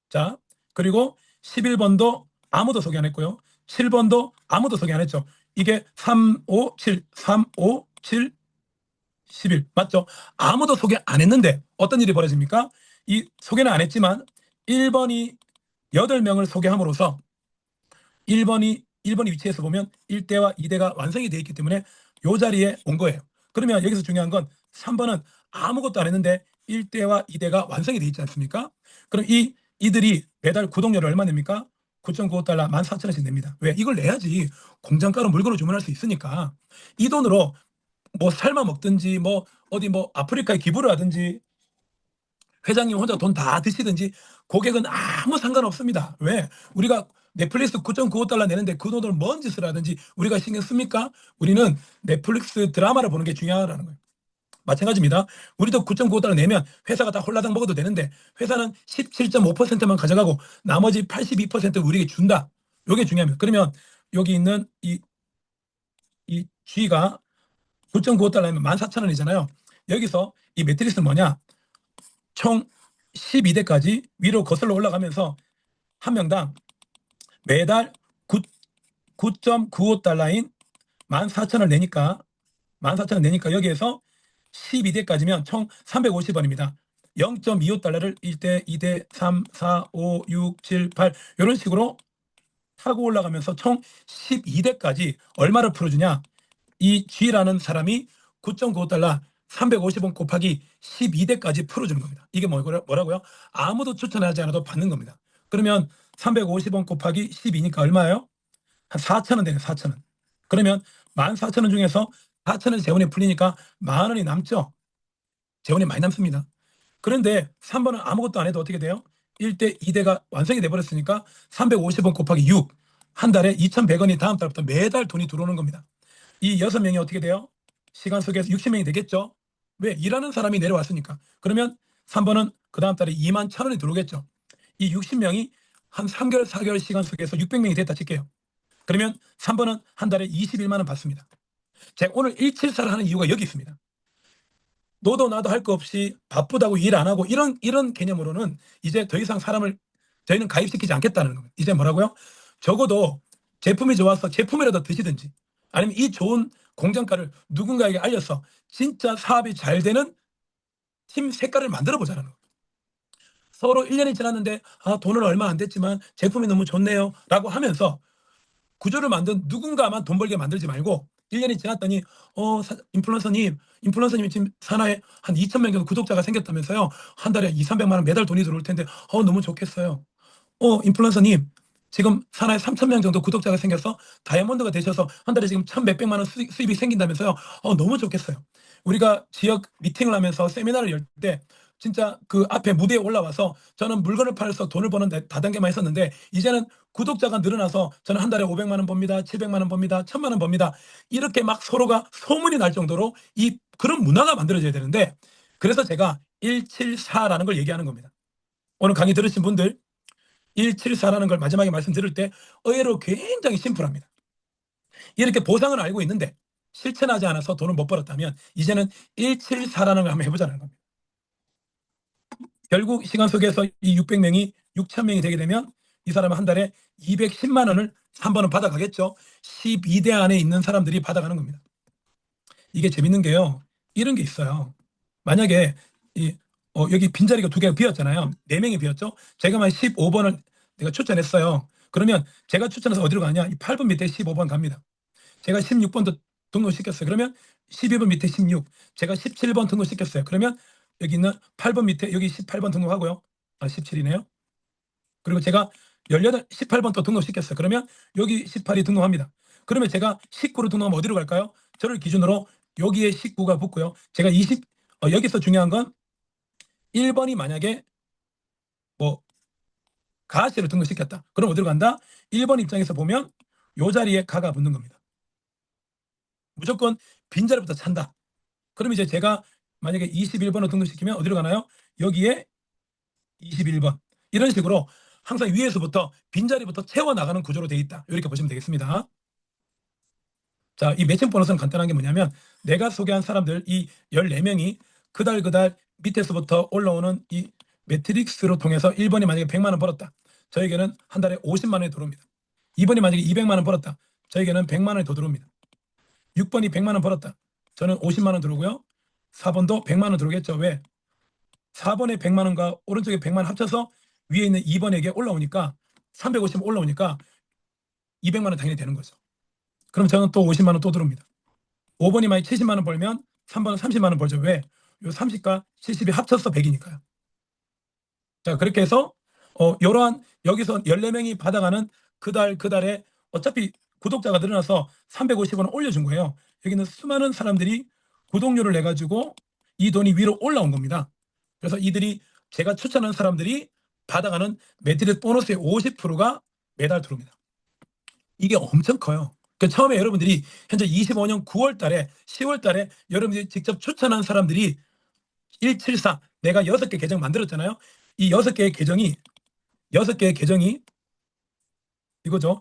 자, 그리고 11번도 아무도 소개 안 했고요. 7번도 아무도 소개 안 했죠. 이게 3, 5, 7, 3, 5, 7, 11 맞죠? 아무도 소개 안 했는데 어떤 일이 벌어집니까? 이 소개는 안 했지만 1번이 8명을 소개함으로써 1번이 위치에서 보면 1대와 2대가 완성이 되어 있기 때문에 요 자리에 온 거예요. 그러면 여기서 중요한 건 3번은 아무것도 안 했는데 1대와 2대가 완성이 되어 있지 않습니까? 그럼 이들이 매달 구독료를 얼마 냅니까? $9.95 14,000원씩 냅니다. 왜? 이걸 내야지 공장가로 물건을 주문할 수 있으니까. 이 돈으로 뭐 삶아 먹든지 뭐 어디 뭐 아프리카에 기부를 하든지 회장님 혼자 돈 다 드시든지 고객은 아무 상관없습니다. 왜? 우리가 넷플릭스 $9.95 내는데 그 돈을 뭔 짓을 하든지 우리가 신경 씁니까? 우리는 넷플릭스 드라마를 보는 게 중요하다는 거예요. 마찬가지입니다. 우리도 $9.95 내면 회사가 다 홀라당 먹어도 되는데 회사는 17.5%만 가져가고 나머지 82% 우리에게 준다. 이게 중요합니다. 그러면 여기 있는 이 G가 $9.95면 14,000원이잖아요. 여기서 이 매트릭스는 뭐냐? 총 12대까지 위로 거슬러 올라가면서 한 명당 매달 $9.95인 14,000원을 내니까 14,000원 내니까 여기에서 12대까지면 총 350원입니다. 0.25달러를 1대, 2대, 3, 4, 5, 6, 7, 8 이런 식으로 타고 올라가면서 총 12대까지 얼마를 풀어주냐? 이 G라는 사람이 $9.95 350원 곱하기 12대까지 풀어주는 겁니다. 이게 뭐라고요? 아무도 추천하지 않아도 받는 겁니다. 그러면 350원 곱하기 12니까 얼마예요? 한 4,000원 되네, 4,000원. 그러면 14,000원 중에서 4,000원이 재원이 풀리니까 10,000원이 남죠? 재원이 많이 남습니다. 그런데 3번은 아무것도 안 해도 어떻게 돼요? 1대, 2대가 완성이 돼버렸으니까 350원 곱하기 6, 한 달에 2,100원이 다음 달부터 매달 돈이 들어오는 겁니다. 이 6명이 어떻게 돼요? 시간 속에서 60명이 되겠죠? 왜? 일하는 사람이 내려왔으니까. 그러면 3번은 그 다음 달에 21,000원이 들어오겠죠. 이 60명이 한 3개월, 4개월 시간 속에서 600명이 됐다 칠게요. 그러면 3번은 한 달에 21만 원 받습니다. 제가 오늘 174를 하는 이유가 여기 있습니다. 너도 나도 할 거 없이 바쁘다고 일 안 하고 이런 개념으로는 이제 더 이상 사람을 저희는 가입시키지 않겠다는 겁니다. 이제 뭐라고요? 적어도 제품이 좋아서 제품이라도 드시든지 아니면 이 좋은 공정가를 누군가에게 알려서 진짜 사업이 잘 되는 팀 색깔을 만들어 보자는 거예요. 서로 1년이 지났는데 돈은 얼마 안 됐지만 제품이 너무 좋네요 라고 하면서 구조를 만든 누군가만 돈 벌게 만들지 말고 1년이 지났더니 인플루언서님이 지금 산하에 한 2,000명 정도 구독자가 생겼다면서요. 한 달에 200~300만 원 매달 돈이 들어올 텐데 너무 좋겠어요. 인플루언서님 지금 산하에 3,000명 정도 구독자가 생겨서 다이아몬드가 되셔서 한 달에 지금 1,100~100만 원 수입이 생긴다면서요. 너무 좋겠어요. 우리가 지역 미팅을 하면서 세미나를 열 때 진짜 그 앞에 무대에 올라와서 저는 물건을 팔아서 돈을 버는 다단계만 했었는데 이제는 구독자가 늘어나서 저는 한 달에 500만 원 법니다. 700만 원 법니다. 1,000만 원 법니다. 이렇게 막 서로가 소문이 날 정도로 그런 문화가 만들어져야 되는데 그래서 제가 174라는 걸 얘기하는 겁니다. 오늘 강의 들으신 분들 174라는 걸 마지막에 말씀드릴 때 의외로 굉장히 심플합니다. 이렇게 보상을 알고 있는데 실천하지 않아서 돈을 못 벌었다면 이제는 174라는 걸 한번 해보자는 겁니다. 결국 시간 속에서 이 600명이 6,000명이 되게 되면 이 사람은 한 달에 210만 원을 3번은 받아가겠죠. 12대 안에 있는 사람들이 받아가는 겁니다. 이게 재밌는 게요. 이런 게 있어요. 만약에 여기 빈자리가 2개가 비었잖아요. 4명이 비었죠. 제가 만약 15번을 내가 추천했어요. 그러면 제가 추천해서 어디로 가냐? 이 8번 밑에 15번 갑니다. 제가 16번도 등록시켰어요. 그러면 12번 밑에 16, 제가 17번 등록시켰어요. 그러면 여기 있는 8번 밑에 여기 18번 등록하고요. 17이네요. 그리고 제가 18번 또 등록시켰어요. 그러면 여기 18이 등록합니다. 그러면 제가 19로 등록하면 어디로 갈까요? 저를 기준으로 여기에 19가 붙고요. 제가 여기서 중요한 건 1번이 만약에 가시를 등록시켰다. 그럼 어디로 간다? 1번 입장에서 보면 요 자리에 가가 붙는 겁니다. 무조건 빈자리부터 찬다. 그럼 이제 제가 만약에 21번을 등록시키면 어디로 가나요? 여기에 21번. 이런 식으로 항상 위에서부터 빈자리부터 채워나가는 구조로 되어 있다. 이렇게 보시면 되겠습니다. 자, 이 매칭 보너스는 간단한 게 뭐냐면 내가 소개한 사람들 이 14명이 그달 밑에서부터 올라오는 이 매트릭스로 통해서 1번이 만약에 100만 원 벌었다. 저에게는 한 달에 50만 원이 들어옵니다. 2번이 만약에 200만 원 벌었다. 저에게는 100만 원이 더 들어옵니다. 6번이 100만 원 벌었다. 저는 50만 원 들어오고요. 4번도 100만 원 들어오겠죠. 왜? 4번에 100만 원과 오른쪽에 100만 원 합쳐서 위에 있는 2번에게 올라오니까 350 올라오니까 200만 원 당연히 되는 거죠. 그럼 저는 또 50만 원 또 들어옵니다. 5번이 만약 70만 원 벌면 3번은 30만 원 벌죠. 왜? 요 30과 70이 합쳐서 100이니까요. 자, 그렇게 해서 이러한 여기서 14명이 받아가는 그달에 어차피 구독자가 늘어나서 350원을 올려준 거예요. 여기는 수많은 사람들이 구독료를 내가지고 이 돈이 위로 올라온 겁니다. 그래서 이들이 제가 추천한 사람들이 받아가는 매트릭스 보너스의 50%가 매달 들어옵니다. 이게 엄청 커요. 그러니까 처음에 여러분들이 현재 25년 9월 달에 10월 달에 여러분들이 직접 추천한 사람들이 174 내가 6개 계정 만들었잖아요. 이 6개의 계정이 이거죠.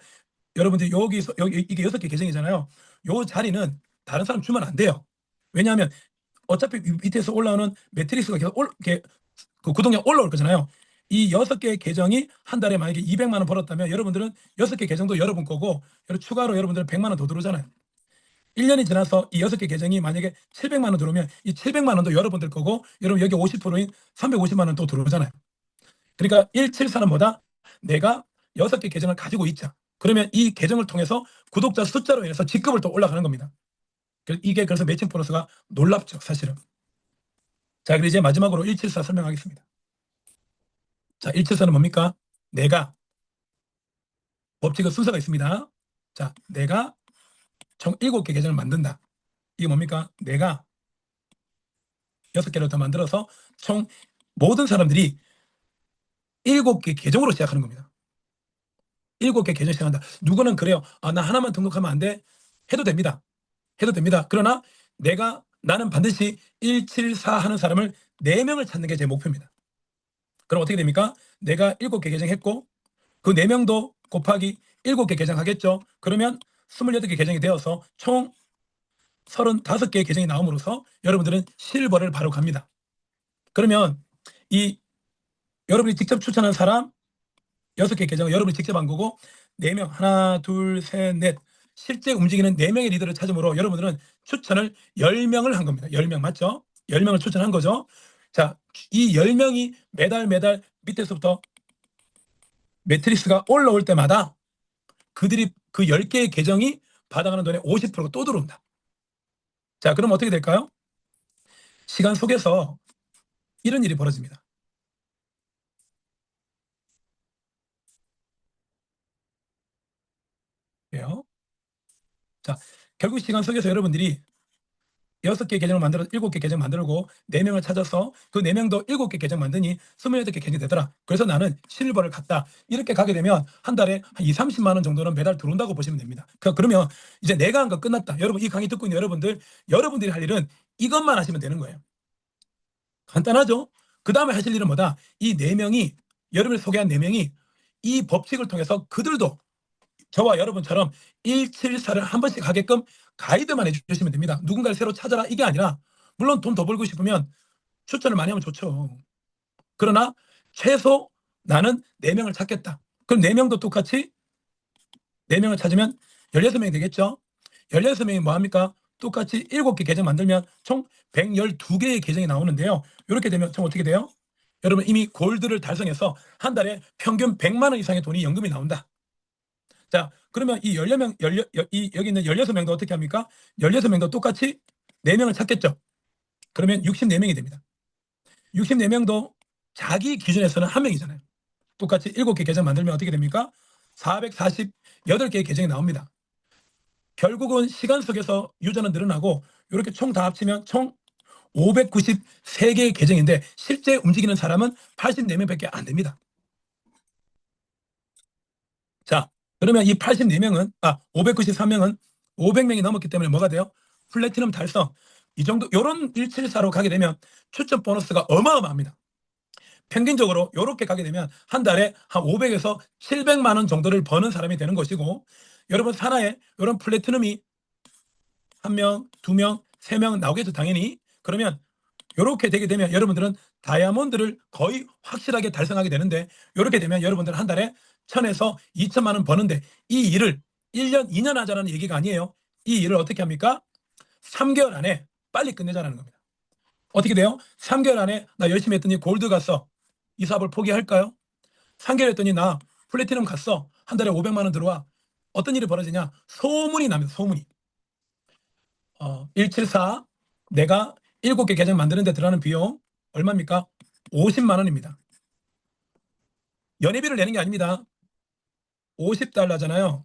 여러분들이 이게 6개 계정이잖아요. 요 자리는 다른 사람 주면 안 돼요. 왜냐하면 어차피 밑에서 올라오는 매트릭스가 계속 그 구독량 올라올 거잖아요. 이 6개의 계정이 한 달에 만약에 200만 원 벌었다면 여러분들은 6개 계정도 여러분 거고 추가로 여러분들은 100만 원 더 들어오잖아요. 1년이 지나서 이 6개 계정이 만약에 700만 원 들어오면 이 700만 원도 여러분들 거고 여러분 여기 50%인 350만 원 또 들어오잖아요. 그러니까 174는 내가 6개 계정을 가지고 있자. 그러면 이 계정을 통해서 구독자 숫자로 인해서 직급을 또 올라가는 겁니다. 이게 그래서 매칭 보너스가 놀랍죠, 사실은. 자, 그리고 이제 마지막으로 174 설명하겠습니다. 자, 174는 뭡니까? 내가 법칙의 순서가 있습니다. 자, 내가 총 7개 계정을 만든다. 이게 뭡니까? 내가 6개를 더 만들어서 총 모든 사람들이 7개 계정으로 시작하는 겁니다. 7개 계정 시작한다. 누구는 그래요. 아, 나 하나만 등록하면 안 돼? 해도 됩니다. 해도 됩니다. 그러나 나는 반드시 174 하는 사람을 4명을 찾는 게 제 목표입니다. 그럼 어떻게 됩니까? 내가 7개 계정했고 그 4명도 곱하기 7개 계정하겠죠. 그러면 28개 계정이 되어서 총 35개의 계정이 나옴으로써 여러분들은 실버를 바로 갑니다. 그러면 여러분이 직접 추천한 사람 6개 계정을 여러분이 직접 한 거고 4명 하나 둘 셋 넷 실제 움직이는 4명의 리더를 찾으므로 여러분들은 추천을 10명을 한 겁니다. 10명 맞죠? 10명을 추천한 거죠. 자, 이 10명이 매달 밑에서부터 매트리스가 올라올 때마다 그들이 그 10개의 계정이 받아가는 돈의 50%가 또 들어온다. 자, 그럼 어떻게 될까요? 시간 속에서 이런 일이 벌어집니다. 예요. 자, 결국 시간 속에서 여러분들이 6개 계정을 만들어서 7개 계정 만들고 4명을 찾아서 그 4명도 7개 계정 만드니 28개 계정이 되더라. 그래서 나는 실버를 갔다. 이렇게 가게 되면 한 달에 한 2, 30만 원 정도는 매달 들어온다고 보시면 됩니다. 그러면 이제 내가 한 거 끝났다. 여러분 이 강의 듣고 있는 여러분들이 할 일은 이것만 하시면 되는 거예요. 간단하죠? 그 다음에 하실 일은 뭐다? 이 4명이 여러분을 소개한 4명이 이 법칙을 통해서 그들도 저와 여러분처럼 174를 한 번씩 하게끔 가이드만 해주시면 됩니다. 누군가를 새로 찾아라 이게 아니라 물론 돈 더 벌고 싶으면 추천을 많이 하면 좋죠. 그러나 최소 나는 4명을 찾겠다. 그럼 4명도 똑같이 4명을 찾으면 16명이 되겠죠. 16명이 뭐합니까? 똑같이 7개 계정 만들면 총 112개의 계정이 나오는데요. 이렇게 되면 총 어떻게 돼요? 여러분 이미 골드를 달성해서 한 달에 평균 100만 원 이상의 돈이 연금이 나온다. 자, 그러면 이 16명, 여기 있는 16명도 어떻게 합니까? 16명도 똑같이 4명을 찾겠죠. 그러면 64명이 됩니다. 64명도 자기 기준에서는 한 명이잖아요. 똑같이 7개 계정 만들면 어떻게 됩니까? 448개의 계정이 나옵니다. 결국은 시간 속에서 유저는 늘어나고 이렇게 총 다 합치면 총 593개의 계정인데 실제 움직이는 사람은 84명밖에 안 됩니다. 자, 그러면 이 84명은 593명은 500명이 넘었기 때문에 뭐가 돼요? 플래티넘 달성. 이 정도 요런 174로 가게 되면 추천 보너스가 어마어마합니다. 평균적으로 요렇게 가게 되면 한 달에 한 500에서 700만 원 정도를 버는 사람이 되는 것이고 여러분 산하에 요런 플래티넘이 1명, 2명, 3명 나오겠죠 당연히. 그러면 요렇게 되게 되면 여러분들은 다이아몬드를 거의 확실하게 달성하게 되는데 요렇게 되면 여러분들은 한 달에 1000에서 2000만 원 버는데 이 일을 1년, 2년 하자라는 얘기가 아니에요. 이 일을 어떻게 합니까? 3개월 안에 빨리 끝내자라는 겁니다. 어떻게 돼요? 3개월 안에 나 열심히 했더니 골드 갔어. 이 사업을 포기할까요? 3개월 했더니 나 플래티넘 갔어. 한 달에 500만 원 들어와. 어떤 일이 벌어지냐? 소문이 납니다. 소문이. 174 내가 7개 계정 만드는데 들어가는 비용 얼마입니까? 50만 원입니다. 연회비를 내는 게 아닙니다. 50달러잖아요.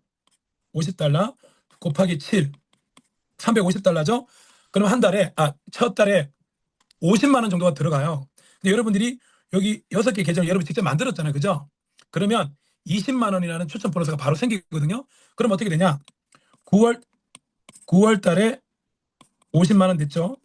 50달러 곱하기 7 350달러죠. 그럼 한 달에 첫 달에 50만 원 정도가 들어가요. 근데 여러분들이 여기 6개 계정을 여러분이 직접 만들었잖아요. 그죠? 그러면 20만 원이라는 추천 보너스가 바로 생기거든요. 그럼 어떻게 되냐? 9월 달에 50만 원 됐죠.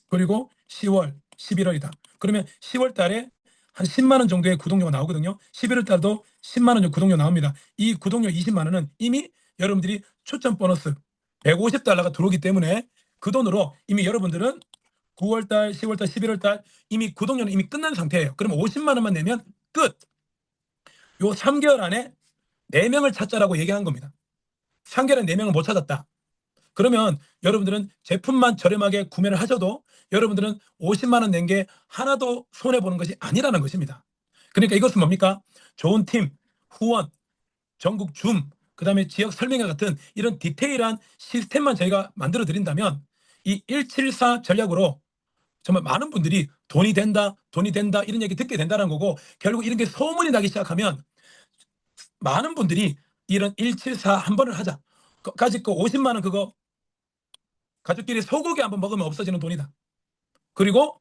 그리고 10월, 11월이다. 그러면 10월 달에 한 10만 원 정도의 구독료가 나오거든요. 11월 달도 10만 원 구독료 나옵니다. 이 구독료 20만 원은 이미 여러분들이 추천 보너스 150달러가 들어오기 때문에 그 돈으로 이미 여러분들은 9월 달, 10월 달, 11월 달 이미 구독료는 이미 끝난 상태예요. 그러면 50만 원만 내면 끝. 요 3개월 안에 4명을 찾자라고 얘기한 겁니다. 3개월 안에 4명을 못 찾았다. 그러면 여러분들은 제품만 저렴하게 구매를 하셔도 여러분들은 50만 원 낸 게 하나도 손해보는 것이 아니라는 것입니다. 그러니까 이것은 뭡니까? 좋은 팀, 후원, 전국 줌, 그 다음에 지역 설명회 같은 이런 디테일한 시스템만 저희가 만들어 드린다면 이 174 전략으로 정말 많은 분들이 돈이 된다, 돈이 된다 이런 얘기 듣게 된다는 거고, 결국 이런 게 소문이 나기 시작하면 많은 분들이 이런 174 한 번을 하자. 까짓 거 50만 원 그거 가족끼리 소고기 한번 먹으면 없어지는 돈이다. 그리고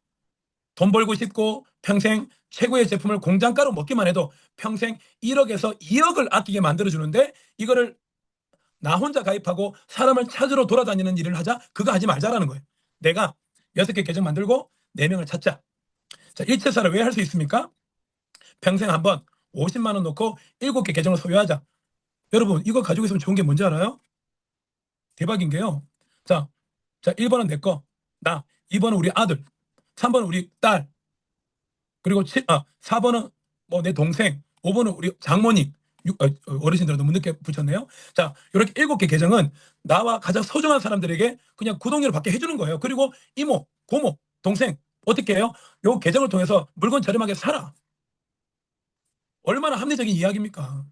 돈 벌고 싶고 평생 최고의 제품을 공장가로 먹기만 해도 평생 1억에서 2억을 아끼게 만들어주는데, 이거를 나 혼자 가입하고 사람을 찾으러 돌아다니는 일을 하자, 그거 하지 말자라는 거예요. 내가 6개 계정 만들고 4명을 찾자. 자, 174를 왜 할 수 있습니까? 평생 한번 50만 원 넣고 7개 계정을 소유하자. 여러분, 이거 가지고 있으면 좋은 게 뭔지 알아요? 대박인 게요. 자, 1번은 내 거, 나. 2번은 우리 아들. 3번은 우리 딸. 그리고 4번은 뭐 내 동생. 5번은 우리 장모님. 어르신들은 너무 늦게 붙였네요. 자, 이렇게 7개 계정은 나와 가장 소중한 사람들에게 그냥 구독료를 받게 해주는 거예요. 그리고 이모, 고모, 동생 어떻게 해요? 요 계정을 통해서 물건 저렴하게 사라. 얼마나 합리적인 이야기입니까?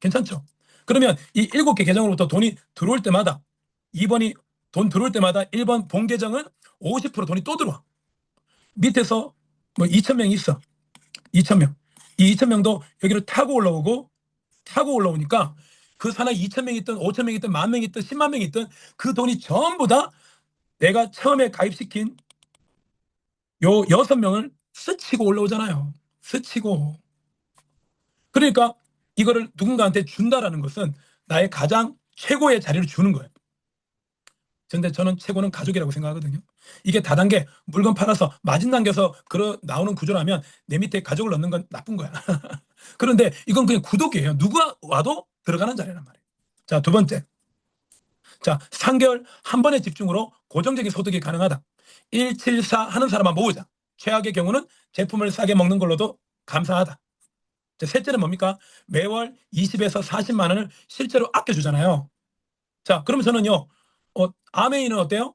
괜찮죠? 그러면 이 7개 계정으로부터 돈이 들어올 때마다, 2번이 돈 들어올 때마다 1번 본 계정은 50% 돈이 또 들어와. 밑에서 뭐 2,000명이 있어. 2,000명. 이 2,000명도 여기를 타고 올라오니까 그 산하에 2,000명이 있든 5,000명이 있든 10,000명이 있든 10만 명이 있든 그 돈이 전부 다 내가 처음에 가입시킨 요 6명을 스치고 올라오잖아요. 스치고. 그러니까 이거를 누군가한테 준다라는 것은 나의 가장 최고의 자리를 주는 거예요. 근데 저는 최고는 가족이라고 생각하거든요. 이게 다단계 물건 팔아서 마진 남겨서 나오는 구조라면 내 밑에 가족을 넣는 건 나쁜 거야. 그런데 이건 그냥 구독이에요. 누가 와도 들어가는 자리란 말이에요. 자, 2번째. 자, 3개월 한 번의 집중으로 고정적인 소득이 가능하다. 174 하는 사람만 모으자. 최악의 경우는 제품을 싸게 먹는 걸로도 감사하다. 자, 셋째는 뭡니까? 매월 20에서 40만 원을 실제로 아껴주잖아요. 자, 그러면 저는요, 아메이는 어때요?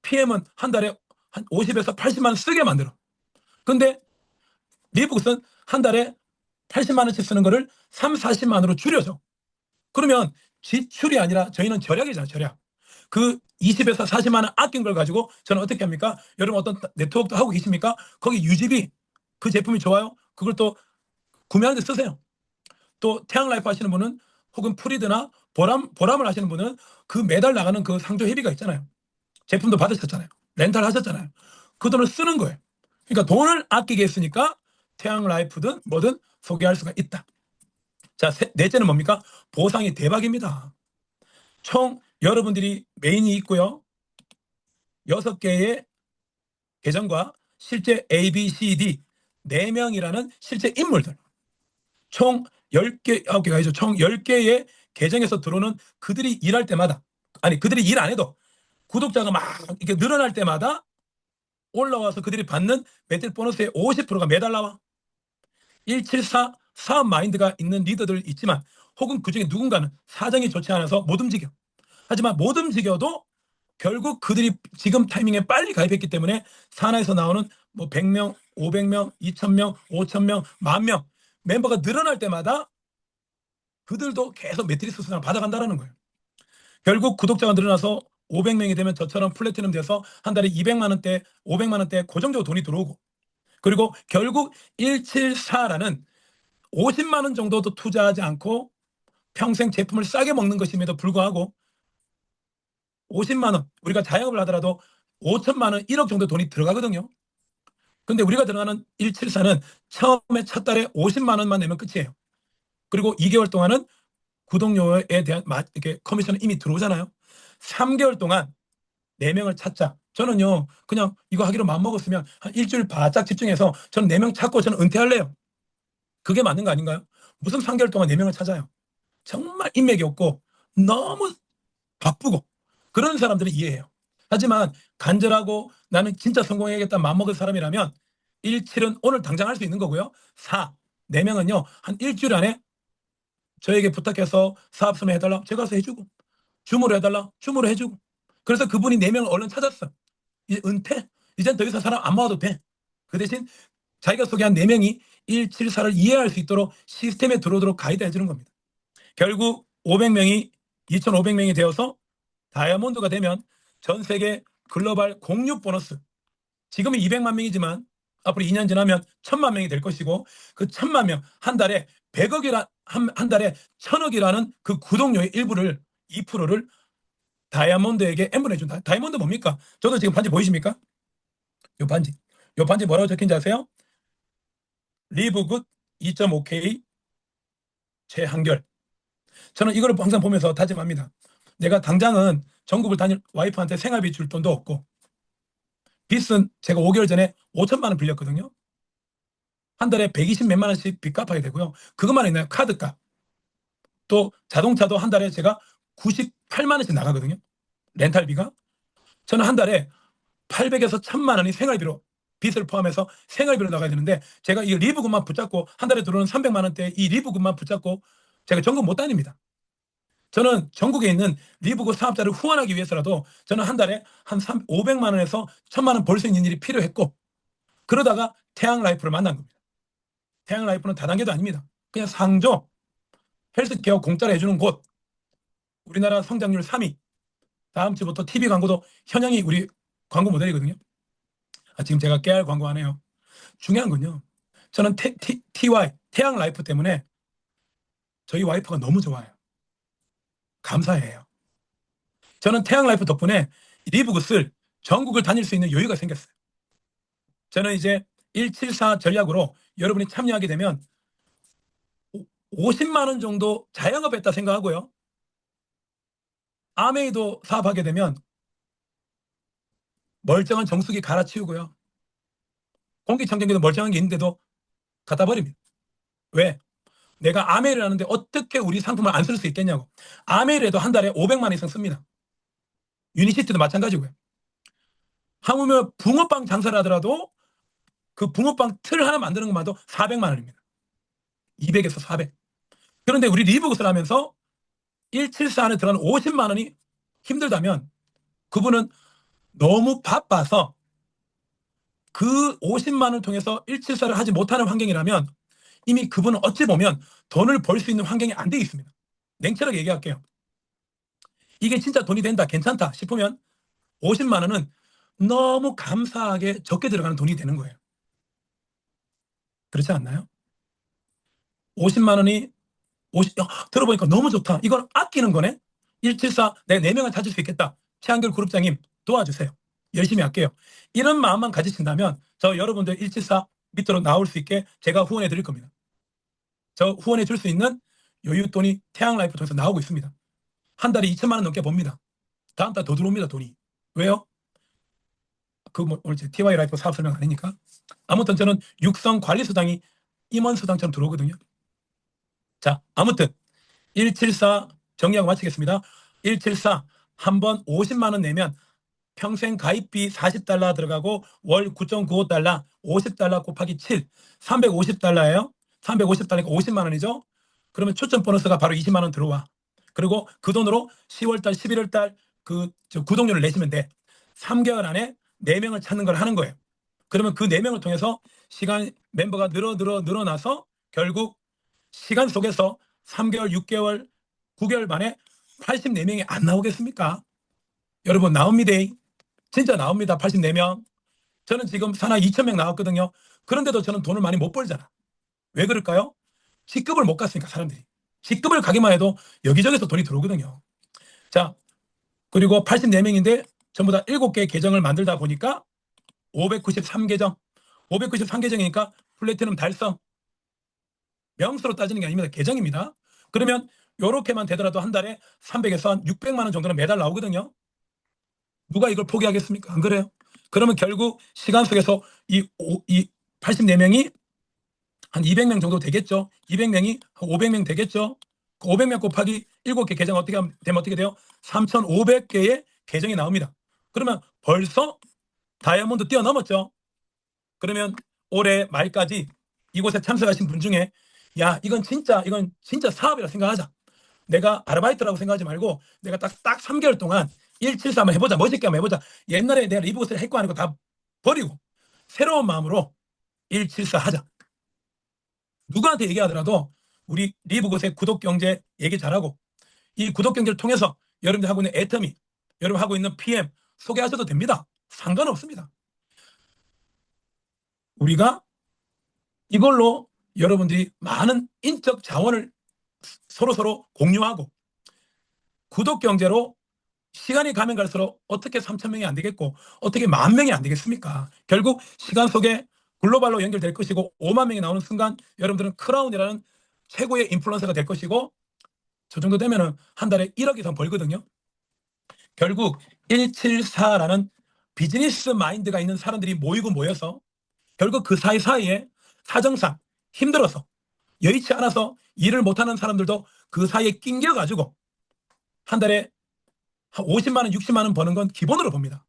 PM은 한 달에 한 50에서 80만 원 쓰게 만들어. 근데 리북스는 한 달에 80만 원씩 쓰는 거를 3, 40만 원으로 줄여줘. 그러면 지출이 아니라 저희는 절약이잖아요, 절약. 그 20에서 40만 원 아낀 걸 가지고 저는 어떻게 합니까? 여러분 어떤 네트워크도 하고 계십니까? 거기 유지비, 그 제품이 좋아요? 그걸 또 구매하는 데 쓰세요. 또 태양라이프 하시는 분은, 혹은 프리드나 보람을 하시는 분은 그 매달 나가는 그 상조 회비가 있잖아요. 제품도 받으셨잖아요. 렌탈 하셨잖아요. 그 돈을 쓰는 거예요. 그러니까 돈을 아끼게 했으니까 태양라이프든 뭐든 소개할 수가 있다. 자, 넷째는 뭡니까? 보상이 대박입니다. 총 여러분들이 메인이 있고요. 6개의 계정과 실제 A, B, C, D 4명이라는 실제 인물들. 총 10개, 9개가 아니죠. 총 10개의 계정에서 들어오는 그들이 일할 때마다, 아니, 그들이 일 안 해도 구독자가 막 이렇게 늘어날 때마다 올라와서 그들이 받는 매출 보너스의 50%가 매달 나와. 174 사업 마인드가 있는 리더들 있지만, 혹은 그중에 누군가는 사정이 좋지 않아서 못 움직여. 하지만 못 움직여도 결국 그들이 지금 타이밍에 빨리 가입했기 때문에 산하에서 나오는 뭐 100명, 500명, 2,000명, 5,000명, 10,000명 멤버가 늘어날 때마다 그들도 계속 매트리스 수당을 받아간다는 거예요. 결국 구독자가 늘어나서 500명이 되면 저처럼 플래티넘 돼서 한 달에 200만 원대, 500만 원대 고정적으로 돈이 들어오고, 그리고 결국 174라는 50만 원 정도도 투자하지 않고 평생 제품을 싸게 먹는 것임에도 불구하고 50만 원, 우리가 자영업을 하더라도 5천만 원, 1억 정도 돈이 들어가거든요. 근데 우리가 들어가는 174는 처음에 첫 달에 50만 원만 내면 끝이에요. 그리고 2개월 동안은 구독료에 대한 이렇게 커미션은 이미 들어오잖아요. 3개월 동안 4명을 찾자. 저는요, 그냥 이거 하기로 마음먹었으면 한 일주일 바짝 집중해서 저는 4명 찾고 저는 은퇴할래요. 그게 맞는 거 아닌가요? 무슨 3개월 동안 4명을 찾아요? 정말 인맥이 없고 너무 바쁘고 그런 사람들은 이해해요. 하지만 간절하고 나는 진짜 성공해야겠다 마음먹은 사람이라면 17은 오늘 당장 할 수 있는 거고요. 4, 4명은요, 한 일주일 안에 저에게 부탁해서 사업소매 해달라, 제가 가서 해주고, 줌으로 해달라, 줌으로 해주고. 그래서 그분이 4명을 얼른 찾았어. 이제 은퇴? 이젠 더 이상 사람 안 모아도 돼. 그 대신 자기가 소개한 4명이 174를 이해할 수 있도록 시스템에 들어오도록 가이드 해주는 겁니다. 결국 500명이 2,500명이 되어서 다이아몬드가 되면 전 세계 글로벌 공유 보너스 지금은 200만 명이지만 앞으로 2년 지나면 1000만 명이 될 것이고, 그 1000만 명, 한 달에 100억이라, 한 달에 1000억이라는 그 구독료의 일부를, 2%를 다이아몬드에게 N분해준다. 다이아몬드 뭡니까? 저도 지금 반지 보이십니까? 요 반지. 요 반지 뭐라고 적힌지 아세요? 리브굿 2.5K 최한결. 저는 이걸 항상 보면서 다짐합니다. 내가 당장은 전국을 다닐 와이프한테 생활비 줄 돈도 없고, 빚은 제가 5개월 전에 5천만 원 빌렸거든요. 한 달에 120 몇만 원씩 빚 갚아야 되고요. 그것만 있나요? 카드값. 또 자동차도 한 달에 제가 98만 원씩 나가거든요. 렌탈비가. 저는 한 달에 800에서 1000만 원이 생활비로, 빚을 포함해서 생활비로 나가야 되는데, 제가 이 리브굿만 붙잡고 한 달에 들어오는 300만 원대 이 리브굿만 붙잡고 제가 전국 못 다닙니다. 저는 전국에 있는 리브굿 사업자를 후원하기 위해서라도 저는 한 달에 한 500만 원에서 1000만 원 벌 수 있는 일이 필요했고, 그러다가 태양라이프를 만난 겁니다. 태양라이프는 다단계도 아닙니다. 그냥 상조, 헬스케어 공짜로 해주는 곳, 우리나라 성장률 3위, 다음 주부터 TV 광고도 현영이 우리 광고 모델이거든요. 지금 제가 깨알 광고 안 해요. 중요한 건요, 저는 TY, 태양라이프 때문에 저희 와이프가 너무 좋아요. 감사해요. 저는 태양라이프 덕분에 리브굿을 전국을 다닐 수 있는 여유가 생겼어요. 저는 이제 174 전략으로 여러분이 참여하게 되면 50만 원 정도 자영업했다 생각하고요. 아메이도 사업하게 되면 멀쩡한 정수기 갈아치우고요. 공기청정기도 멀쩡한 게 있는데도 갖다 버립니다. 왜? 내가 아메이를 하는데 어떻게 우리 상품을 안 쓸 수 있겠냐고. 아메이를 해도 한 달에 500만 원 이상 씁니다. 유니시티도 마찬가지고요. 하물며 붕어빵 장사를 하더라도 그 붕어빵 틀 하나 만드는 것만도 400만 원입니다. 200에서 400. 그런데 우리 리브굿을 하면서 174 안에 들어가는 50만 원이 힘들다면, 그분은 너무 바빠서 그 50만 원을 통해서 174를 하지 못하는 환경이라면 이미 그분은 어찌 보면 돈을 벌 수 있는 환경이 안 돼 있습니다. 냉철하게 얘기할게요. 이게 진짜 돈이 된다, 괜찮다 싶으면 50만 원은 너무 감사하게 적게 들어가는 돈이 되는 거예요. 그렇지 않나요? 50만 원이 들어보니까 너무 좋다. 이건 아끼는 거네. 174, 내가 4명을 찾을 수 있겠다. 최한결 그룹장님 도와주세요. 열심히 할게요. 이런 마음만 가지신다면 저 여러분들 174 밑으로 나올 수 있게 제가 후원해 드릴 겁니다. 저 후원해 줄 수 있는 여윳돈이 태양라이프 통해서 나오고 있습니다. 한 달에 2천만 원 넘게 봅니다. 다음 달 더 들어옵니다, 돈이. 왜요? 오늘 제 TY 라이프 사업 설명 아니니까. 아무튼 저는 육성 관리수당이 임원수당처럼 들어오거든요. 자, 아무튼 174 정리하고 마치겠습니다. 174 한 번 50만 원 내면 평생 가입비 40달러 들어가고 월 9.95달러, 50달러 곱하기 7, 350달러예요. 350달러니까 50만 원이죠. 그러면 추첨 보너스가 바로 20만 원 들어와. 그리고 그 돈으로 10월달, 11월달 구독료를 내시면 돼. 3개월 안에 4명을 찾는 걸 하는 거예요. 그러면 그 4명을 통해서 시간 멤버가 늘어나서 결국 시간 속에서 3개월, 6개월, 9개월 만에 84명이 안 나오겠습니까? 여러분 나옵니다. 진짜 나옵니다. 84명. 저는 지금 산하 2,000명 나왔거든요. 그런데도 저는 돈을 많이 못 벌잖아. 왜 그럴까요? 직급을 못 갔으니까 사람들이. 직급을 가기만 해도 여기저기서 돈이 들어오거든요. 자, 그리고 84명인데 전부 다 7개의 계정을 만들다 보니까 593계정. 593계정이니까 플래티넘 달성. 명수로 따지는 게 아닙니다. 계정입니다. 그러면 요렇게만 되더라도 한 달에 300에서 한 600만 원 정도는 매달 나오거든요. 누가 이걸 포기하겠습니까? 안 그래요? 그러면 결국 시간 속에서 이 84명이 한 200명 정도 되겠죠. 200명이 한 500명 되겠죠. 그 500명 곱하기 7개 계정 되면 어떻게 돼요? 3,500개의 계정이 나옵니다. 그러면 벌써 다이아몬드 뛰어넘었죠. 그러면 올해 말까지 이곳에 참석하신 분 중에 야, 이건 진짜 사업이라 생각하자. 내가 아르바이트라고 생각하지 말고 내가 딱 3개월 동안 174 한번 해보자. 멋있게 한번 해보자. 옛날에 내가 리브굿을 했고 아니고 다 버리고 새로운 마음으로 174 하자. 누구한테 얘기하더라도 우리 리브굿의 구독경제 얘기 잘하고 이 구독경제를 통해서 여러분들 하고 있는 애터미, 여러분 하고 있는 PM 소개하셔도 됩니다. 상관없습니다. 우리가 이걸로 여러분들이 많은 인적 자원을 서로 공유하고 구독 경제로 시간이 가면 갈수록 어떻게 3,000명이 안 되겠고 어떻게 10,000명이 안 되겠습니까? 결국 시간 속에 글로벌로 연결될 것이고 5만 명이 나오는 순간 여러분들은 크라운이라는 최고의 인플루언서가 될 것이고 저 정도 되면은 한 달에 1억 이상 벌거든요. 결국 174라는 비즈니스 마인드가 있는 사람들이 모여서 결국 그 사이사이에 사정상 힘들어서 여의치 않아서 일을 못하는 사람들도 그 사이에 낑겨가지고 한 달에 한 50만 원, 60만 원 버는 건 기본으로 봅니다.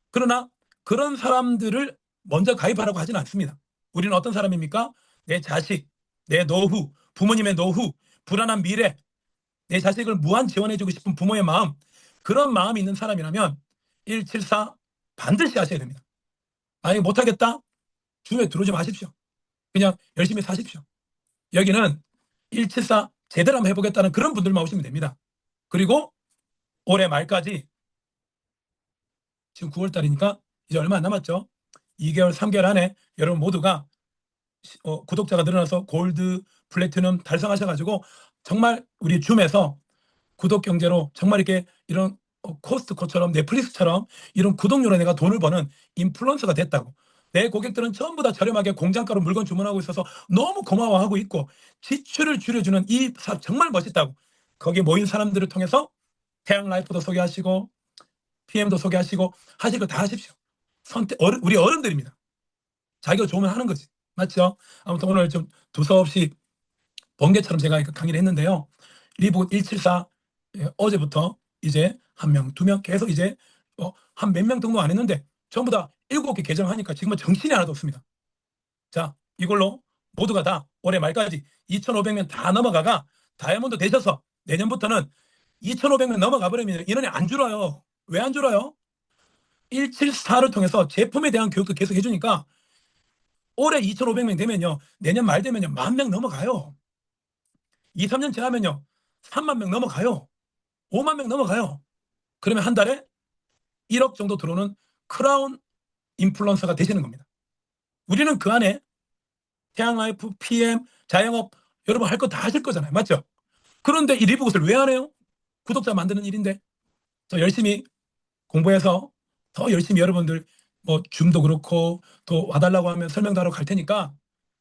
그러나 그런 사람들을 먼저 가입하라고 하지는 않습니다. 우리는 어떤 사람입니까? 내 자식, 내 노후, 부모님의 노후, 불안한 미래, 내 자식을 무한 지원해주고 싶은 부모의 마음, 그런 마음이 있는 사람이라면 174 반드시 하셔야 됩니다. 아니 못하겠다? 주위에 들어오지 마십시오. 그냥 열심히 사십시오. 여기는 174 제대로 한번 해보겠다는 그런 분들만 오시면 됩니다. 그리고 올해 말까지 지금 9월 달이니까 이제 얼마 안 남았죠. 2개월, 3개월 안에 여러분 모두가 구독자가 늘어나서 골드, 플래티넘 달성하셔가지고 정말 우리 줌에서 구독 경제로 정말 이렇게 이런 코스트코처럼 넷플릭스처럼 이런 구독료로 내가 돈을 버는 인플루언서가 됐다고. 내 고객들은 전부 다 저렴하게 공장가로 물건 주문하고 있어서 너무 고마워하고 있고 지출을 줄여주는 이 사업 정말 멋있다고. 거기 모인 사람들을 통해서 태양라이프도 소개하시고 PM도 소개하시고 하실 거 다 하십시오. 우리 어른들입니다. 자기가 좋으면 하는 거지. 맞죠? 아무튼 오늘 좀 두서없이 번개처럼 제가 강의를 했는데요. 리북 174 어제부터 이제 1명, 2명 계속 이제 한 몇 명 등록 안 했는데 전부 다 7개 계정하니까 지금은 정신이 하나도 없습니다. 자, 이걸로 모두가 다 올해 말까지 2,500명 다 넘어가가 다이아몬드 되셔서 내년부터는 2,500명 넘어가 버리면 인원이 안 줄어요. 왜 안 줄어요? 174를 통해서 제품에 대한 교육도 계속 해주니까 올해 2,500명 되면요. 내년 말 되면요. 10,000명 넘어가요. 2, 3년 지나면요. 3만 명 넘어가요. 5만 명 넘어가요. 그러면 한 달에 1억 정도 들어오는 크라운 인플루언서가 되시는 겁니다. 우리는 그 안에 태양라이프, PM, 자영업 여러분 할 거 다 하실 거잖아요. 맞죠? 그런데 이 리브굿을 왜 안 해요? 구독자 만드는 일인데. 저 열심히 공부해서 더 열심히 여러분들 뭐 줌도 그렇고 또 와달라고 하면 설명도 하러 갈 테니까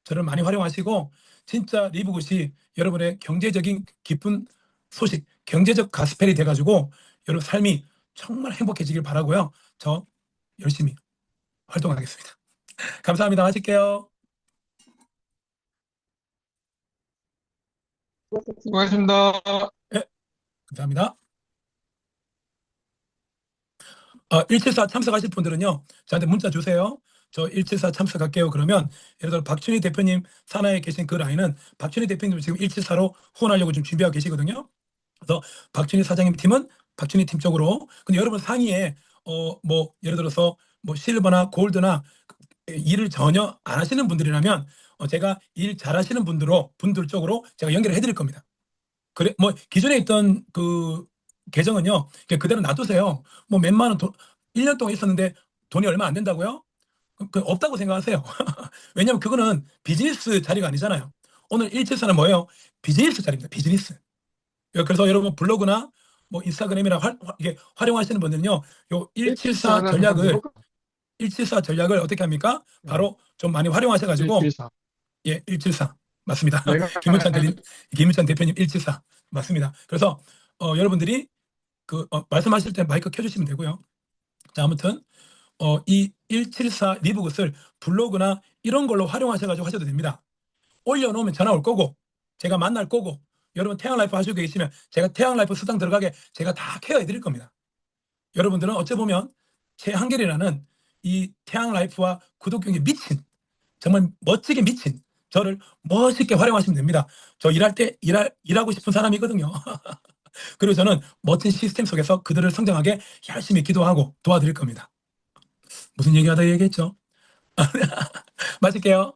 저를 많이 활용하시고 진짜 리브굿이 여러분의 경제적인 기쁜 소식, 경제적 가스펠이 돼가지고 여러분 삶이 정말 행복해지길 바라고요. 저 열심히 활동하겠습니다. 감사합니다. 마칠게요. 수고하셨습니다. 네, 감사합니다. 174 참석하실 분들은요, 저한테 문자 주세요. 저 174 참석할게요. 그러면 예를 들어 박준희 대표님 산하에 계신 그 라인은 박준희 대표님 지금 174로 후원하려고 좀 준비하고 계시거든요. 그래서 박준희 사장님 팀은 박준희 팀 쪽으로. 근데 여러분 상위에 뭐 예를 들어서 뭐 실버나 골드나 일을 전혀 안 하시는 분들이라면 제가 일 잘하시는 분들 쪽으로 제가 연결을 해드릴 겁니다. 그래 뭐 기존에 있던 그 계정은요 그냥 그대로 놔두세요. 뭐 몇만 원 1년 동안 있었는데 돈이 얼마 안 된다고요? 그 없다고 생각하세요. 왜냐면 그거는 비즈니스 자리가 아니잖아요. 오늘 174는 뭐예요? 비즈니스 자리입니다. 비즈니스. 그래서 여러분 블로그나 뭐 인스타그램이나 이게 활용하시는 분들은요, 요 174 전략을 어떻게 합니까? 바로 좀 많이 활용하셔가지고 174. 예, 174 맞습니다. 내가 김문찬 대표님 174 맞습니다. 그래서 여러분들이 그 말씀하실 때 마이크 켜주시면 되고요. 자, 아무튼 이 174 리브굿을 블로그나 이런 걸로 활용하셔가지고 하셔도 됩니다. 올려놓으면 전화 올 거고 제가 만날 거고 여러분 태양라이프 하시고 계시면 제가 태양라이프 수당 들어가게 제가 다 케어해 드릴 겁니다. 여러분들은 어찌 보면 최한결이라는 이 태양라이프와 구독경에 미친 정말 멋지게 미친 저를 멋있게 활용하시면 됩니다. 저 일할 때 일하고 싶은 사람이거든요. 그리고 저는 멋진 시스템 속에서 그들을 성장하게 열심히 기도하고 도와드릴 겁니다. 무슨 얘기하다 얘기했죠? 마칠게요.